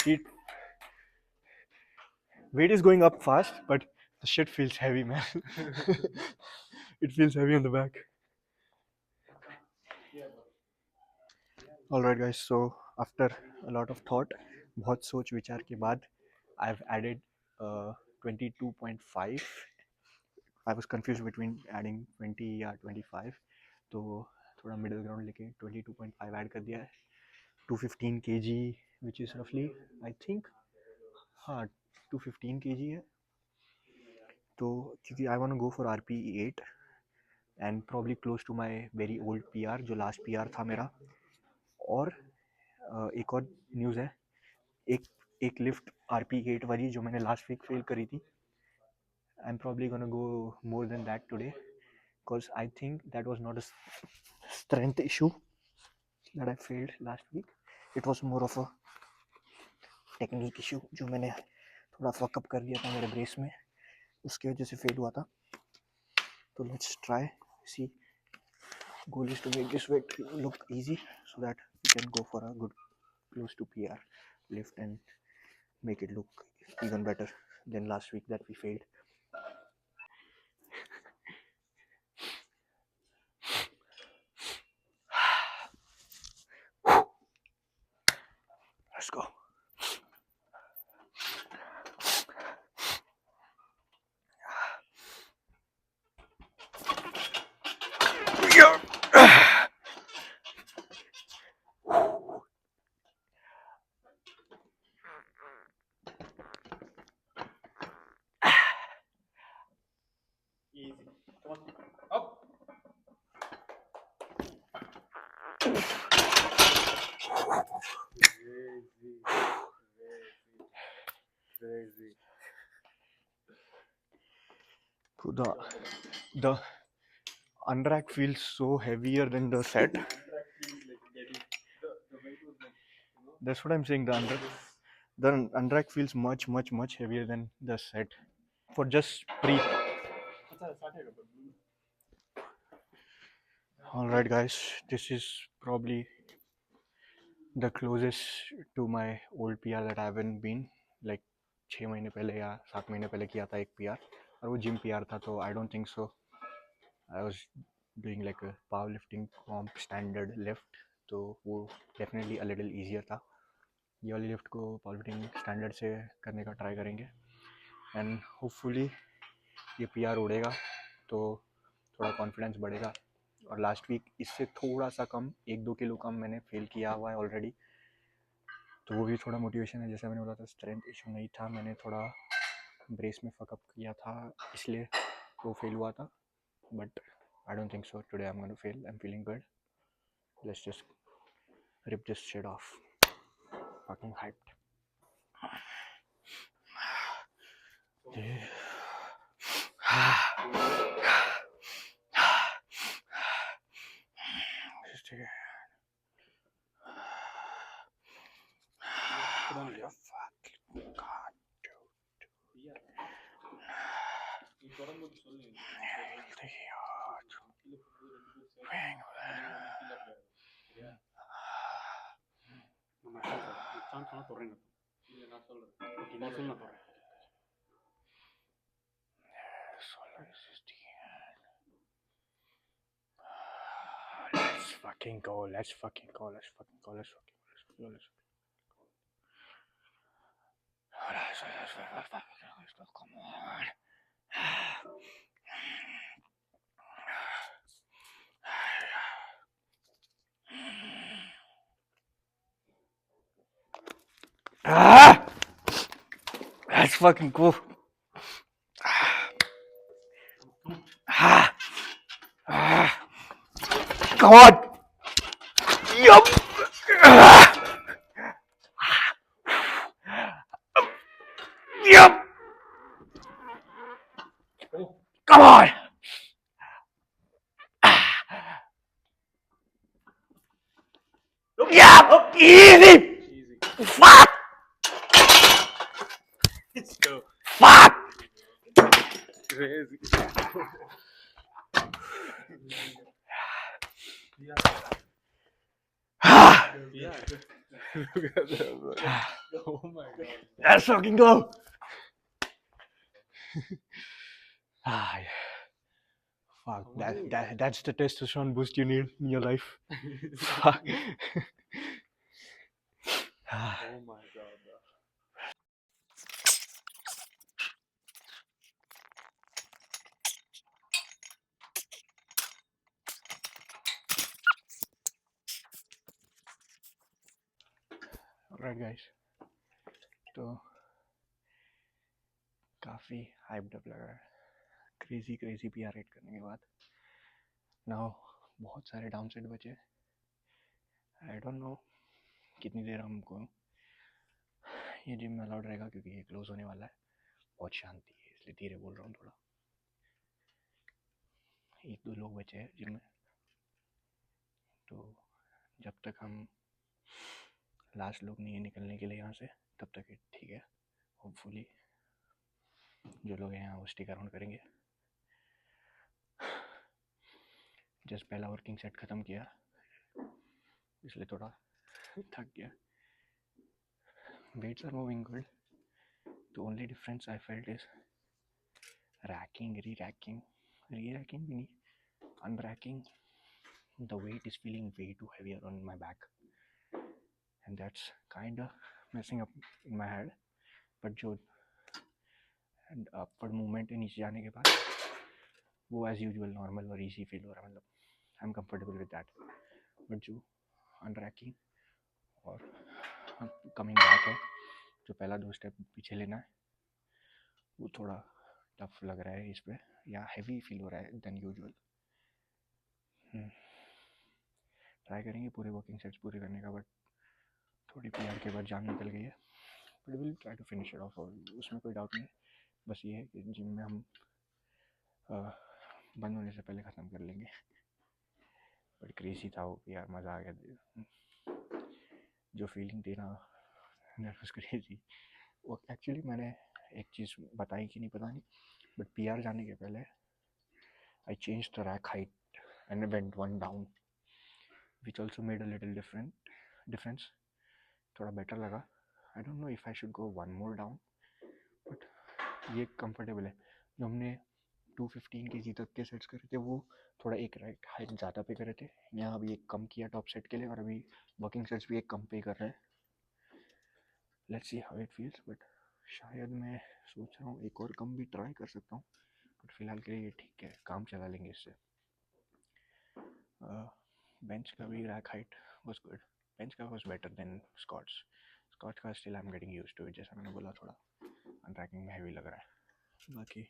Shit. Weight is going up fast, but the shit feels heavy, man. It feels heavy on the back. Alright guys, so after a lot of thought, बहुत सोच विचार के बाद, I've added 22.5. I was confused between adding 20 या 25, तो थोड़ा middle ground लेके 22.5 add कर दिया है. 215 kg, which is roughly, I think, हाँ 215 kg है. तो क्योंकि I want to go for RPE 8 and probably close to my very old PR जो last PR था मेरा. और एक और न्यूज़ है, एक लिफ्ट RP8 वाली जो मैंने लास्ट वीक फेल करी थी. I'm probably gonna go more than that today because I think that was not a strength issue that I failed last week. It was more of a technique issue जो मैंने थोड़ा fuck up कर दिया था मेरे brace में, उसकी वजह से फेल हुआ था. तो let's try, see. Goal is to make this weight look easy so that we can go for a good close to PR lift and make it look even better than last week that we failed. Let's go. The unrack feels so heavier than the set. That's what I'm saying. The unrack feels much heavier than the set for just pre. All right, guys, this is probably the closest to my old PR that I haven't been. Like 6 महीने पहले या 7 महीने पहले किया था एक PR, और वो जिम PR था, तो I don't think so. I was doing like a powerlifting comp standard lift, तो वो definitely a little easier था. ये वाली लिफ्ट को पावरलिफ्टिंग स्टैंडर्ड से करने का ट्राई करेंगे, एंड होपफुली ये पीआर उड़ेगा तो थोड़ा कॉन्फिडेंस बढ़ेगा। और लास्ट वीक इससे थोड़ा सा कम 1-2 किलो कम मैंने फेल किया हुआ है ऑलरेडी, तो वो भी थोड़ा मोटिवेशन है। जैसे मैंने बोला था स्ट्रेंथ इशू नहीं था, मैंने थोड़ा ब्रेस में फकअप किया था इसलिए वो फेल हुआ था, but I don't think so today I am gonna fail, I am feeling good, let's just rip this shit off, fucking hyped. Let's fucking go. Let's fucking go. Let's fucking go. Let's fucking go. Let's fucking go. Let's go. Come on. Ah! Let's fucking go. Ah! Ah! Come on. Yup. Ah! Yup. Come on. Yup. Easy. Fuck. Let's go. Fuck. Crazy. Ah! Look at that. Oh my god. Let's fucking go. Ah, yeah. Fuck. That's the testosterone boost you need in your life. Fuck. Ah. Oh my god. Bro. Alright guys, तो काफ़ी hyped up लगा, crazy crazy PR rate करने के बाद now बहुत सारे down side बचे। I don't know कितनी देर हमको ये जिम में अलाउड रहेगा, क्योंकि ये क्लोज होने वाला है। बहुत शांति है इसलिए धीरे बोल रहा हूँ थोड़ा। 1-2 लोग बचे हैं जिम में, तो जब तक हम लास्ट लोग नहीं है निकलने के लिए यहाँ से, तब तक ये ठीक है। होपफुली जो लोग हैं यहाँ वो स्टिक अराउंड करेंगे। जस्ट पहला वर्किंग सेट ख़त्म किया इसलिए थोड़ा थक गया। Weights are moving good, the only difference I felt is racking, re-racking भी नहीं, unracking. The weight is feeling way too heavier on my back and that's kind of messing up in my head. But जो upward movement है नीचे जाने के बाद वो as usual normal और easy feel हो रहा है, मतलब I'm comfortable with that. But जो unracking और coming back है, जो पहला 2 स्टेप पीछे लेना है वो थोड़ा टफ लग रहा है इस पे, या हैवी फील हो रहा है देन यूजुअल। ट्राई करेंगे पूरे वर्किंग सेट्स पूरे करने का, बट थोड़ी पीआर के बाद जान निकल गई है, but will try to finish it off, उसमें कोई डाउट नहीं है। बस ये है कि जिम में हम बंद होने से पहले ख़त्म कर लेंगे। बट क्रेजी था वो यार, मज़ा आ गया। जो फीलिंग थी ना, दैट वाज क्रेजी। वो एक्चुअली मैंने एक चीज़ बताई कि नहीं पता नहीं, बट पीआर जाने के पहले I change the rack height and went one down, which also made a little difference. थोड़ा बेटर लगा। I don't know if I should go one more down, but ये कंफर्टेबल है। जो हमने 215 kg तक के सेट्स करे थे वो थोड़ा एक राइट हाइट ज़्यादा पे करे थे, यहाँ अभी एक कम किया टॉप सेट के लिए, और अभी वर्किंग सेट्स भी एक कम पे कर रहे हैं। Let's see how it feels, but शायद मैं सोच रहा हूँ एक और कम भी ट्राई कर सकता हूँ, बट फिलहाल के लिए ये ठीक है, काम चला लेंगे इससे। बेंच का भी rack height was good, bench का वाज बेटर देन स्कॉट्स का still I am getting used to it, जैसा मैंने बोला थोड़ा अनरैकिंग में हैवी लग रहा है। बाकी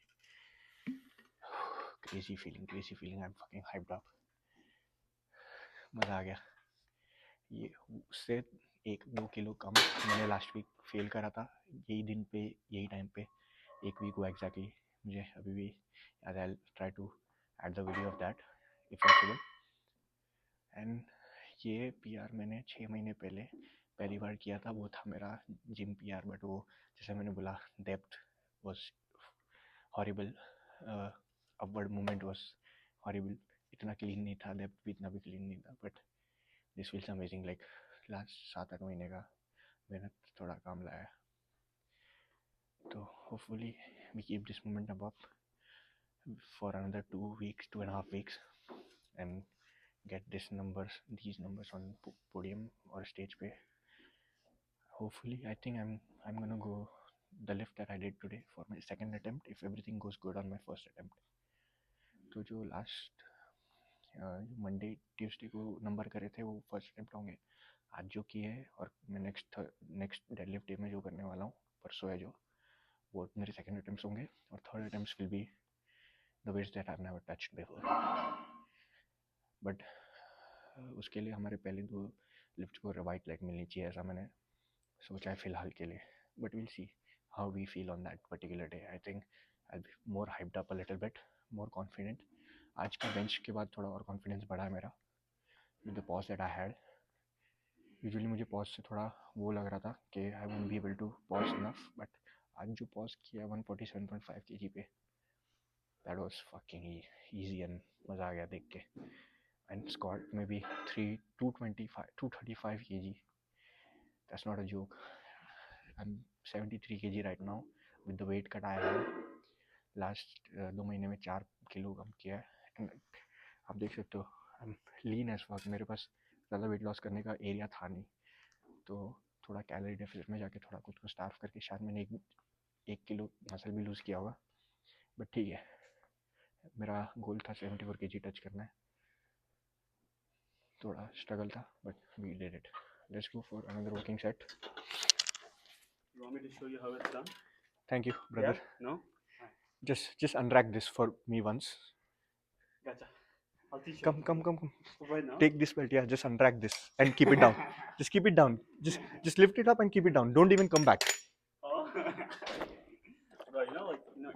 crazy feeling, I am fucking hyped up, मज़ा आ गया। ये उससे 1-2 किलो कम मैंने लास्ट वीक फेल करा था, यही दिन पे यही टाइम पे 1 वीक हुआ एग्जैक्टली। मुझे अभी भी याद है, I try to add the video of that if possible. And ये पीआर मैंने 6 महीने पहले पहली बार किया था, वो था मेरा जिम पीआर, बट वो जैसे मैंने बोला depth was horrible, upward movement was horrible, इतना क्लीन नहीं था, डेप्थ भी इतना भी क्लीन नहीं था, but this feels amazing. Like last 7-8 महीने का मेहनत थोड़ा काम लाया। तो hopefully we keep this momentum up for another 2.5 weeks and get these numbers on podium or stage पे. Hopefully, I think I'm gonna go the lift that I did today for my second attempt if everything goes good on my first attempt. तो जो last Monday Tuesday को number करे थे वो first attempt होंगे, आज जो किए हैं, और मैं नेक्स्ट डेडलिफ्ट डे में जो करने वाला हूँ परसों है जो, वो मेरे सेकंड अटेम्प्ट्स होंगे, और third attempts will be the weights that I have never touched before. But उसके लिए हमारे पहले 2 लिफ्ट को वाइट लाइट मिलनी चाहिए, ऐसा मैंने सोचा है फिलहाल के लिए, but will see how we feel on that particular day. I think I will be more hyped up a little bit, more confident. आज का बेंच के बाद थोड़ा और कॉन्फिडेंस बढ़ा है मेरा with the pause that I had. Usually मुझे पॉज से थोड़ा वो लग रहा था कि I won't be able to pause enough, but आज जो पॉज किया 147.5 kg पे, that was fucking easy and मज़ा आ गया देख के। एंड स्क्वाट में भी 235 kg, that's not a joke. I am 73 kg right now with the weight cut I had. Last 2 महीने में 4 किलो कम किया है, एंड आप देख सकते हो I am lean as fuck. मेरे पास ज़्यादा वेट लॉस करने का एरिया था नहीं, तो थोड़ा कैलोरी डेफिसिट में जाके थोड़ा खुद को स्टार्व करके शायद मैंने 1 किलो मसल भी लूज़ किया होगा, बट ठीक है। मेरा गोल था 74 kg टच करना है, थोड़ा स्ट्रगल था, but we did it. Let's go for another working set. You want me to show you how it's done? Thank you brother. Yeah? No? Just unrack this for me once. Gotcha. I'll teach you. Come. Right now? Take this belt, yeah, just unrack this and keep it down. Just keep it down. Just lift it up and keep it down. Don't even come back. Oh. Bro,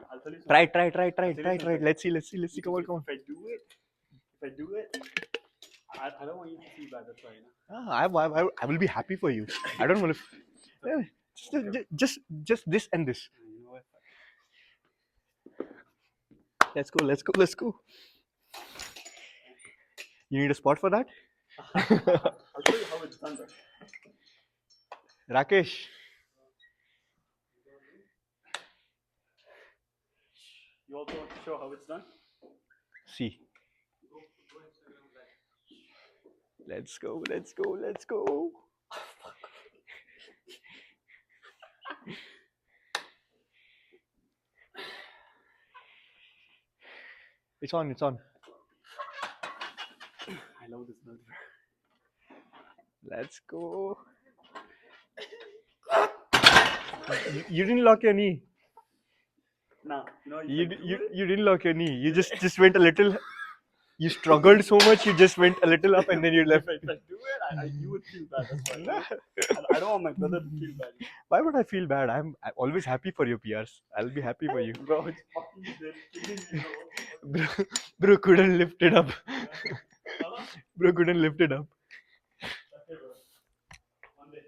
I'll tell you something. Try. I'll tell you something. Let's see. Come on. If I do it, I don't want you to feel bad. That's why, I will be happy for you. I don't want to. Just this and this. You know what? Let's go. You need a spot for that? I'll show you how it's done, bro. Rakesh. You also want to show how it's done? See. Let's go. It's on. I love this belt, bro. Let's go. You didn't lock your knee. Nah, You didn't lock your knee. You just went a little. You struggled so much. You just went a little up and then you left. If I do it, you would feel bad. That's why. I don't want my brother to feel bad. Why would I feel bad? I'm always happy for your PRs. I'll be happy for you. Bro, it's fucking dead. Killing me, bro. Bro couldn't lift it up. Bro couldn't lift it up. Okay, bro. One day.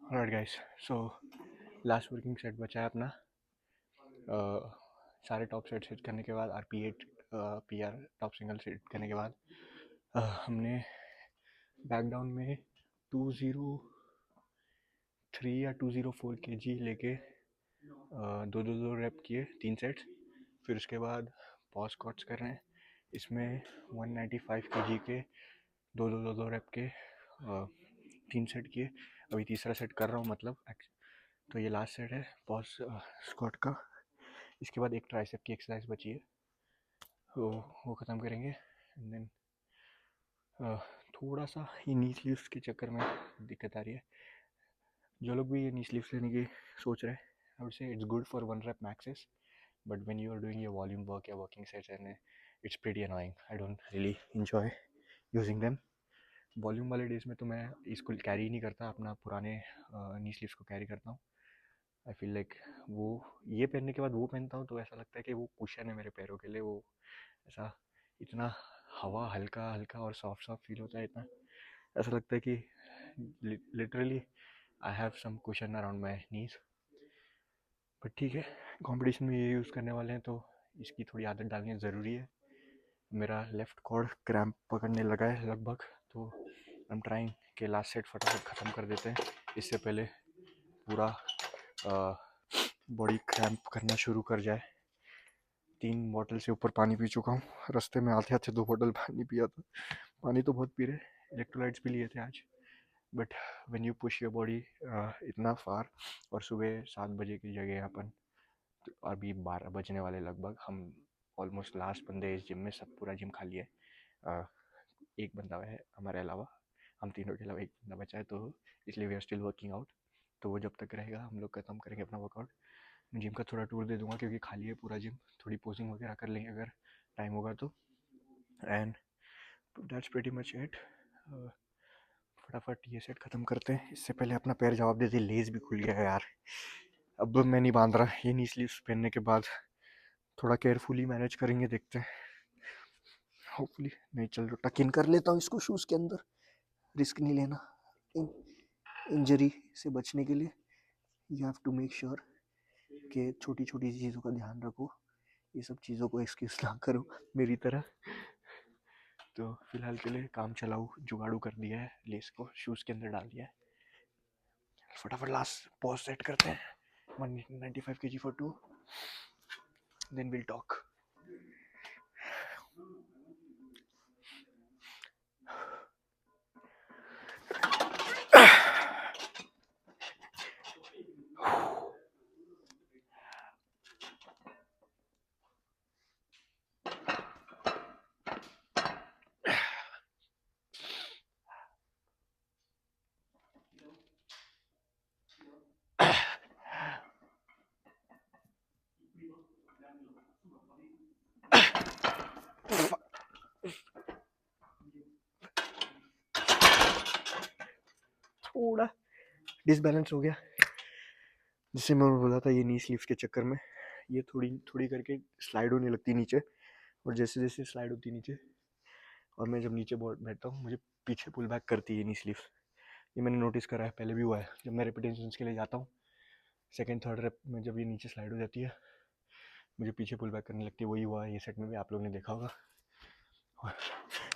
Alright guys, so last working set बचा है अपना। सारे top set set करने के बाद RP8 PR top single set करने के बाद हमने बैक डाउन में 203 या 204 kg लेके दो दो दो रेप किए 3 सेट्स। फिर उसके बाद पॉज स्क्वाट्स कर रहे हैं, इसमें 195 kg के दो दो दो दो रेप के 3 सेट किए। अभी तीसरा सेट कर रहा हूँ मतलब, तो ये लास्ट सेट है पॉज स्क्वाट का। इसके बाद एक ट्राइसेप की एक्सरसाइज बची है, तो वो ख़त्म करेंगे। एंड देन थोड़ा सा ये नी स्लीव्स के चक्कर में दिक्कत आ रही है। जो लोग भी ये नी स्लीव्स लेने की सोच रहे हैं, I would say it's good for 1 rep maxes, but when you are doing your volume work या working sets and it's pretty annoying. I don't really enjoy using them. Volume वाले डेज में तो मैं इसको कैरी ही नहीं करता, अपना पुराने नी स्लीव्स को कैरी करता हूँ। आई फील लाइक वो ये पहनने के बाद वो पहनता हूँ तो ऐसा लगता है कि वो कुशन है मेरे पैरों के लिए। वो ऐसा इतना हवा हल्का हल्का और सॉफ्ट सॉफ्ट फील होता है, इतना ऐसा लगता है कि literally I have some cushion around my knees. But ठीक है, कंपटीशन में ये यूज़ करने वाले हैं तो इसकी थोड़ी आदत डालनी ज़रूरी है। मेरा लेफ़्ट कॉर्ड क्रैम्प पकड़ने लगा है लगभग, तो आई एम ट्राइंग कि लास्ट सेट फटाफट ख़त्म कर देते हैं, इससे पहले पूरा बॉडी क्रैम्प करना शुरू कर जाए। 3 बॉटल से ऊपर पानी पी चुका हूँ, रास्ते में आते आते 2 बॉटल पानी पिया था। पानी तो बहुत पी रहे, इलेक्ट्रोलाइट्स भी लिए थे आज। But when you push your body इतना फार, और सुबह 7 बजे की जगह अपन तो अभी 12 बजने वाले लगभग, हम ऑलमोस्ट लास्ट बंदे इस जिम में, सब पूरा जिम खाली है। एक बंदा है हमारे अलावा, हम तीनों के अलावा एक बंदा बचा है, तो इसलिए we are still working out. तो वो जब तक रहेगा हम लोग ख़त्म करेंगे अपना वर्कआउट। मैं जिम का थोड़ा टूर दे दूंगा क्योंकि खाली है पूरा जिम, थोड़ी पोजिंग वगैरह कर लेंगे अगर टाइम होगा तो। And that's pretty much it. फटाफट ये सेट ख़त्म करते हैं, इससे पहले अपना पैर जवाब देते। लेस भी खुल गया है यार, अब मैं नहीं बांध रहा ये नी स्लीव्स पहनने के बाद। थोड़ा केयरफुली मैनेज करेंगे, देखते हैं, होपफुली। नहीं चल रहा, टक इन कर लेता हूँ इसको शूज़ के अंदर, रिस्क नहीं लेना। इंजरी से बचने के लिए you have to make sure कि छोटी छोटी चीज़ों का ध्यान रखो, ये सब चीज़ों को एक्सक्यूज ना करो मेरी तरह। तो फिलहाल के लिए काम चलाऊ जुगाड़ू कर दिया है, लेस को शूज़ के अंदर डाल दिया है। फटाफट लास्ट पॉज सेट करते हैं, 195 kg for 2, then will talk. थोड़ा डिसबैलेंस हो गया, जिससे मैं बोला था ये नी स्लीव्स के चक्कर में ये थोड़ी थोड़ी करके स्लाइड होने लगती नीचे, और जैसे जैसे स्लाइड होती नीचे, और मैं जब नीचे बैठता हूँ मुझे पीछे पुल बैक करती है नी स्लीव्स। ये मैंने नोटिस करा है, पहले भी हुआ है जब मैं रिपीटेशंस के लिए जाता हूँ। सेकंड थर्ड रेप में जब ये नीचे स्लाइड हो जाती है मुझे पीछे पुल बैक करने लगती है। वही हुआ है ये सेट में भी, आप लोगों ने देखा होगा।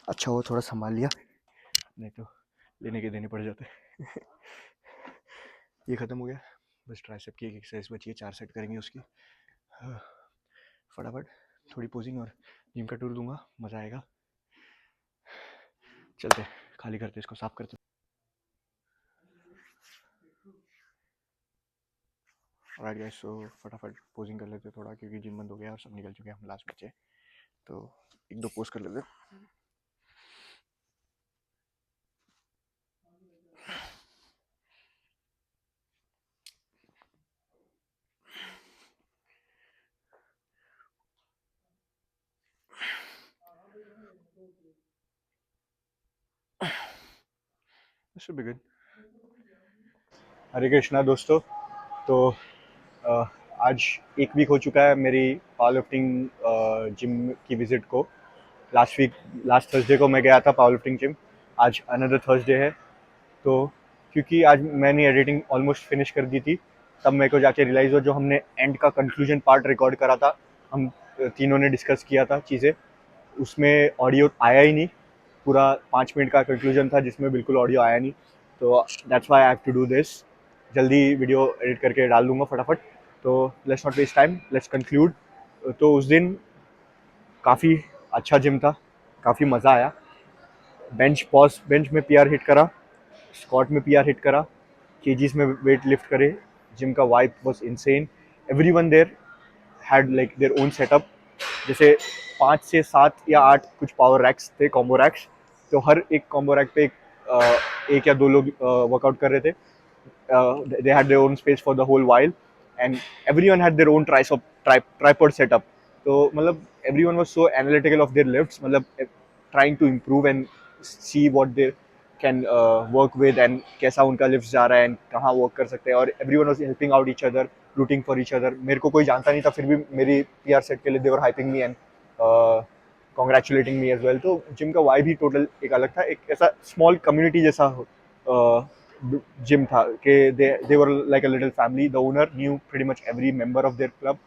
अच्छा वो थोड़ा संभाल लिया, नहीं तो लेने के देने पड़ जाते। ये ख़त्म हो गया, बस ट्राइसेप की एक एक्सरसाइज बची है, 4 सेट करेंगे उसकी। फटाफट थोड़ी पोजिंग और जिम का टूर दूंगा, मज़ा आएगा। चलते खाली करते इसको, साफ करते। ऑलराइट गाइस, सो फटाफट पोजिंग कर लेते थोड़ा, क्योंकि जिम बंद हो गया और सब निकल चुके हैं, हम लास्ट बचे। तो 1-2 पोज कर लेते। This should be good. हरे कृष्णा दोस्तों। तो अ, आज एक वीक हो चुका है मेरी पावर लिफ्टिंग जिम की विज़िट को। लास्ट थर्सडे को मैं गया था पावर लिफ्टिंग जिम। आज अनदर थर्सडे है। तो क्योंकि आज मैंने एडिटिंग ऑलमोस्ट फिनिश कर दी थी, तब मेरे को जाके रियलाइज़ हुआ जो हमने एंड का कंक्लूजन पार्ट रिकॉर्ड करा था, हम तीनों ने डिस्कस किया था चीज़ें, उसमें ऑडियो आया ही नहीं। पूरा 5 मिनट का कंक्लूजन था जिसमें बिल्कुल ऑडियो आया नहीं। तो that's why I have to do this. जल्दी वीडियो एडिट करके डाल दूंगा फटाफट। तो let's not waste time, let's conclude. तो उस दिन काफ़ी अच्छा जिम था, काफ़ी मज़ा आया। बेंच में पीआर हिट करा, स्क्वाट में पीआर हिट करा, केजीज में वेट लिफ्ट करे। जिम का vibe was insane. Everyone there had like their own setup. जैसे 5 से 7 या 8 कुछ पावर रैक्स थे, कॉम्बो रैक्स। तो हर एक कॉम्बो रैक पे एक या दो लोग वर्कआउट कर रहे थे। They had their own space for the whole while, and everyone had their own tripod setup. तो मतलब everyone was so analytical of their lifts, मतलब trying to improve and see what they can work with and कैसा उनका lift जा रहा है and कहाँ work कर सकते हैं। और everyone was helping out each other, rooting for each other। मेरे को कोई जानता नहीं था, फिर भी मेरी पीआर सेट के लिए they were hyping me and congratulating me as well। तो जिम का वाइब ही टोटल एक अलग था। एक ऐसा स्मॉल कम्युनिटी जैसा जिम था कि they were like a little family। the owner knew pretty much every member of their club,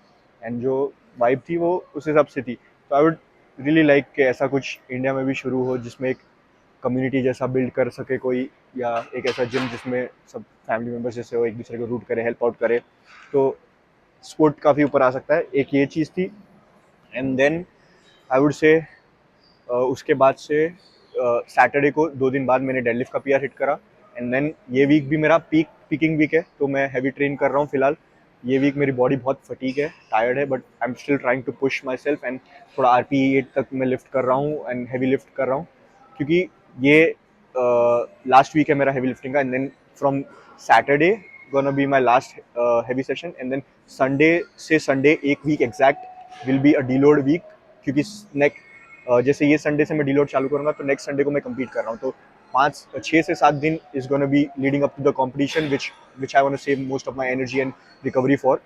and जो वाइब थी वो उस हिसाब से थी। तो आई वुड रियली लाइक कि ऐसा कुछ इंडिया में भी शुरू हो जिसमें एक कम्युनिटी जैसा बिल्ड कर सके कोई, या एक ऐसा जिम जिसमें सब फैमिली मेम्बर्स जैसे हो, एक दूसरे को रूट करे, हेल्प आउट करे। तो स्पोर्ट काफ़ी ऊपर आ सकता है। एक ये चीज़ थी। And then I would say उसके बाद से सैटरडे को 2 दिन बाद मैंने डेडलिफ्ट का पीआर हिट करा। एंड देन ये वीक भी मेरा पिकिंग वीक है, तो मैं हैवी ट्रेन कर रहा हूँ फिलहाल। ये वीक मेरी बॉडी बहुत फटीक है, टायर्ड है, but I am still trying to push my self. And थोड़ा RPE 8 तक मैं लिफ्ट कर रहा हूँ एंड हैवी लिफ्ट कर रहा हूँ, क्योंकि ये लास्ट वीक है मेरा हैवी लिफ्टिंग का। And then from Saturday gonna be my last heavy session. And then Sunday से संडे एक week exact will be a deload week, क्योंकि जैसे ये संडे से मैं डीलोड चालू करूंगा तो नेक्स्ट संडे को मैं कंप्लीट कर रहा हूँ। तो 6 से 7 दिन is gonna be leading up to the competition which I want to save most of my energy and recovery for.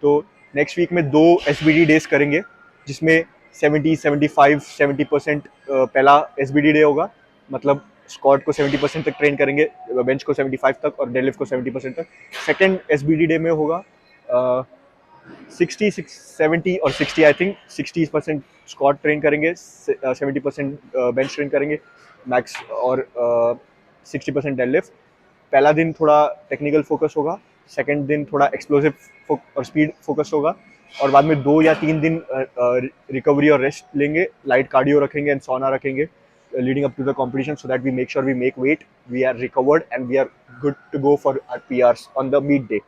तो नेक्स्ट वीक में 2 SBD डेज करेंगे, जिसमें 70% पहला SBD डे होगा, मतलब स्क्वाट को 70% तक ट्रेन करेंगे, बेंच को 75 तक और डेडलिफ्ट को 70% तक। सेकेंड SBD डे में होगा 60 और 60, आई थिंक 60% स्क्वाट ट्रेन करेंगे, 70% बेंच ट्रेन करेंगे मैक्स, और 60% डेडलिफ्ट। पहला दिन थोड़ा टेक्निकल फोकस होगा, सेकंड दिन थोड़ा एक्सप्लोसिव और स्पीड फोकस होगा, और बाद में 2 या 3 दिन रिकवरी और रेस्ट लेंगे, लाइट कार्डियो रखेंगे एंड सोना रखेंगे leading up to the competition, so that we make sure we make weight, we are recovered, and we are good to go for our PRs on the meet day।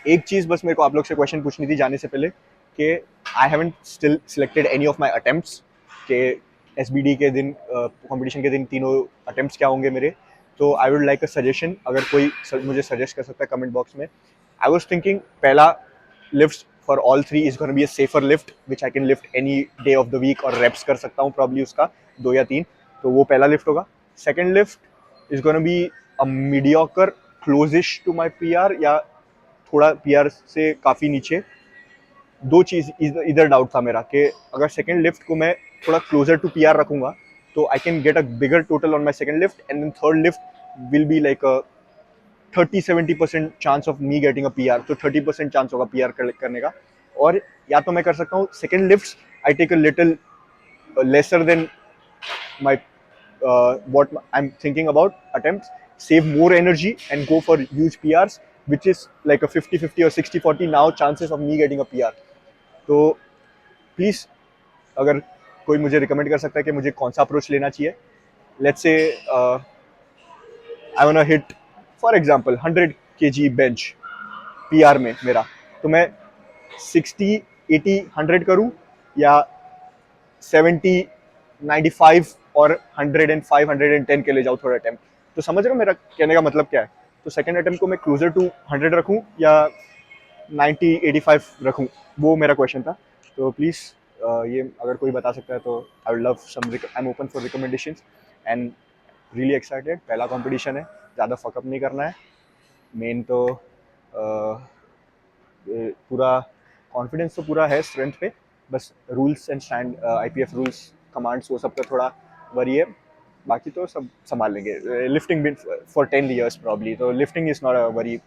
एक चीज़ बस मेरे को आप लोग से क्वेश्चन पूछनी थी जाने से पहले कि I haven't still selected any of my attempts, कि SBD के दिन कंपटीशन के दिन तीनों अटेम्प्ट्स क्या होंगे मेरे। तो I would like a suggestion, अगर कोई मुझे सजेस्ट कर सकता है कमेंट बॉक्स में। आई वॉज थिंकिंग पहला lift for all 3 is gonna be a safer lift which I can lift any day of the week, और रेप्स कर सकता हूँ प्रॉब्ली उसका 2 या 3। तो वो पहला लिफ्ट होगा। Second lift is gonna be a mediocre closeish to my PR, या थोड़ा PR से काफ़ी नीचे। दो चीज़ इधर डाउट था मेरा कि अगर सेकेंड लिफ्ट को मैं थोड़ा क्लोजर टू PR रखूंगा तो I can get a bigger total on my second lift, and then third lift will be like a 30-70% chance of me getting a PR। तो 30% चांस होगा PR करने का। और या तो मैं कर सकता हूँ second lift I take a little lesser than my what I'm thinking about attempts, save more energy and go for huge PRs, which is like a 50-50 or 60-40 now chances of me getting a PR। तो please अगर कोई मुझे recommend कर सकता है कि मुझे कौन सा अप्रोच लेना चाहिए। Let's say I want to hit for example 100 kg bench PR में मेरा, तो मैं 60-80-100 करूं, या 70-95 और 105-110 के ले जाऊँ थोड़ा अटेम्प्ट। तो समझ रहे हो मेरा कहने का मतलब क्या है। तो सेकंड अटेम्प्ट को मैं क्लोजर टू 100 रखूँ या 90-85 रखूँ, वो मेरा क्वेश्चन था। तो प्लीज़ ये अगर कोई बता सकता है तो I would love some, I am open for recommendations. And really excited. पहला कंपटीशन है, ज़्यादा फकअप नहीं करना है। मेन तो पूरा कॉन्फिडेंस तो पूरा है स्ट्रेंथ पे, बस rules and stand IPF rules commands वो सब का थोड़ा वरी है, बाकी तो सब संभाल लेंगे। Lifting been for 10 years probably, तो lifting is not a worry.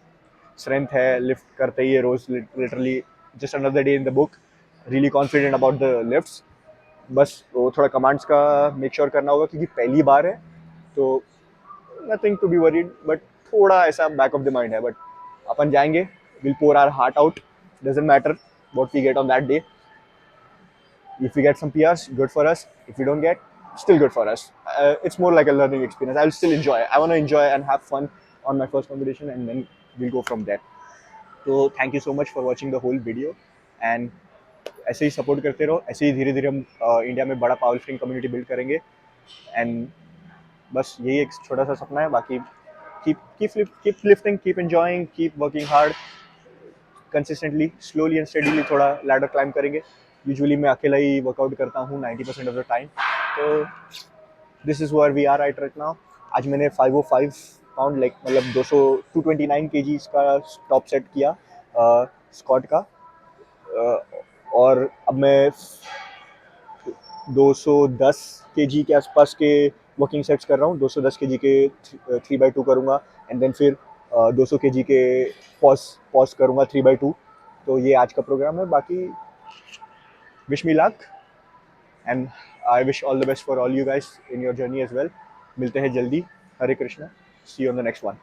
Strength है, लिफ्ट करते ही है रोज, literally just another day in the book, really confident about the lifts. बस वो थोड़ा कमांड्स का मेक श्योर करना होगा क्योंकि पहली बार है, तो nothing to be worried, but थोड़ा ऐसा बैक ऑफ द माइंड है। बट अपन जाएंगे, will pour our heart out, doesn't matter what we get on that day. If we get some PRs, good for us. If we don't get, still good for us. It's more like a learning experience. I'll still enjoy. I want to enjoy and have fun on my first competition, and then we'll go from there. So thank you so much for watching the whole video, and ऐसे ही support करते रहो। ऐसे ही धीरे धीरे हम India में बड़ा power lifting community build करेंगे। एंड बस यही एक छोटा सा सपना है। बाकी keep lifting, keep enjoying, keep working hard consistently, slowly and steadily थोड़ा लैडर क्लाइंब करेंगे। यूजुअली मैं अकेला ही वर्कआउट करता हूँ 90% ऑफ द टाइम। तो this is where we are right now. आज मैंने 505 पाउंड, लाइक मतलब 229 kgs का टॉप सेट किया स्क्वाट का। और अब मैं 210 kg के आसपास के वर्किंग सेट्स कर रहा हूँ। 210 kg के 3x2 करूँगा, एंड देन फिर 200 kg के पॉज करूँगा 3x2। तो ये आज का प्रोग्राम है। बाकी wish me luck, and I wish all the best for all you guys in your journey as well. मिलते हैं जल्दी। Hare Krishna, see you on the next one.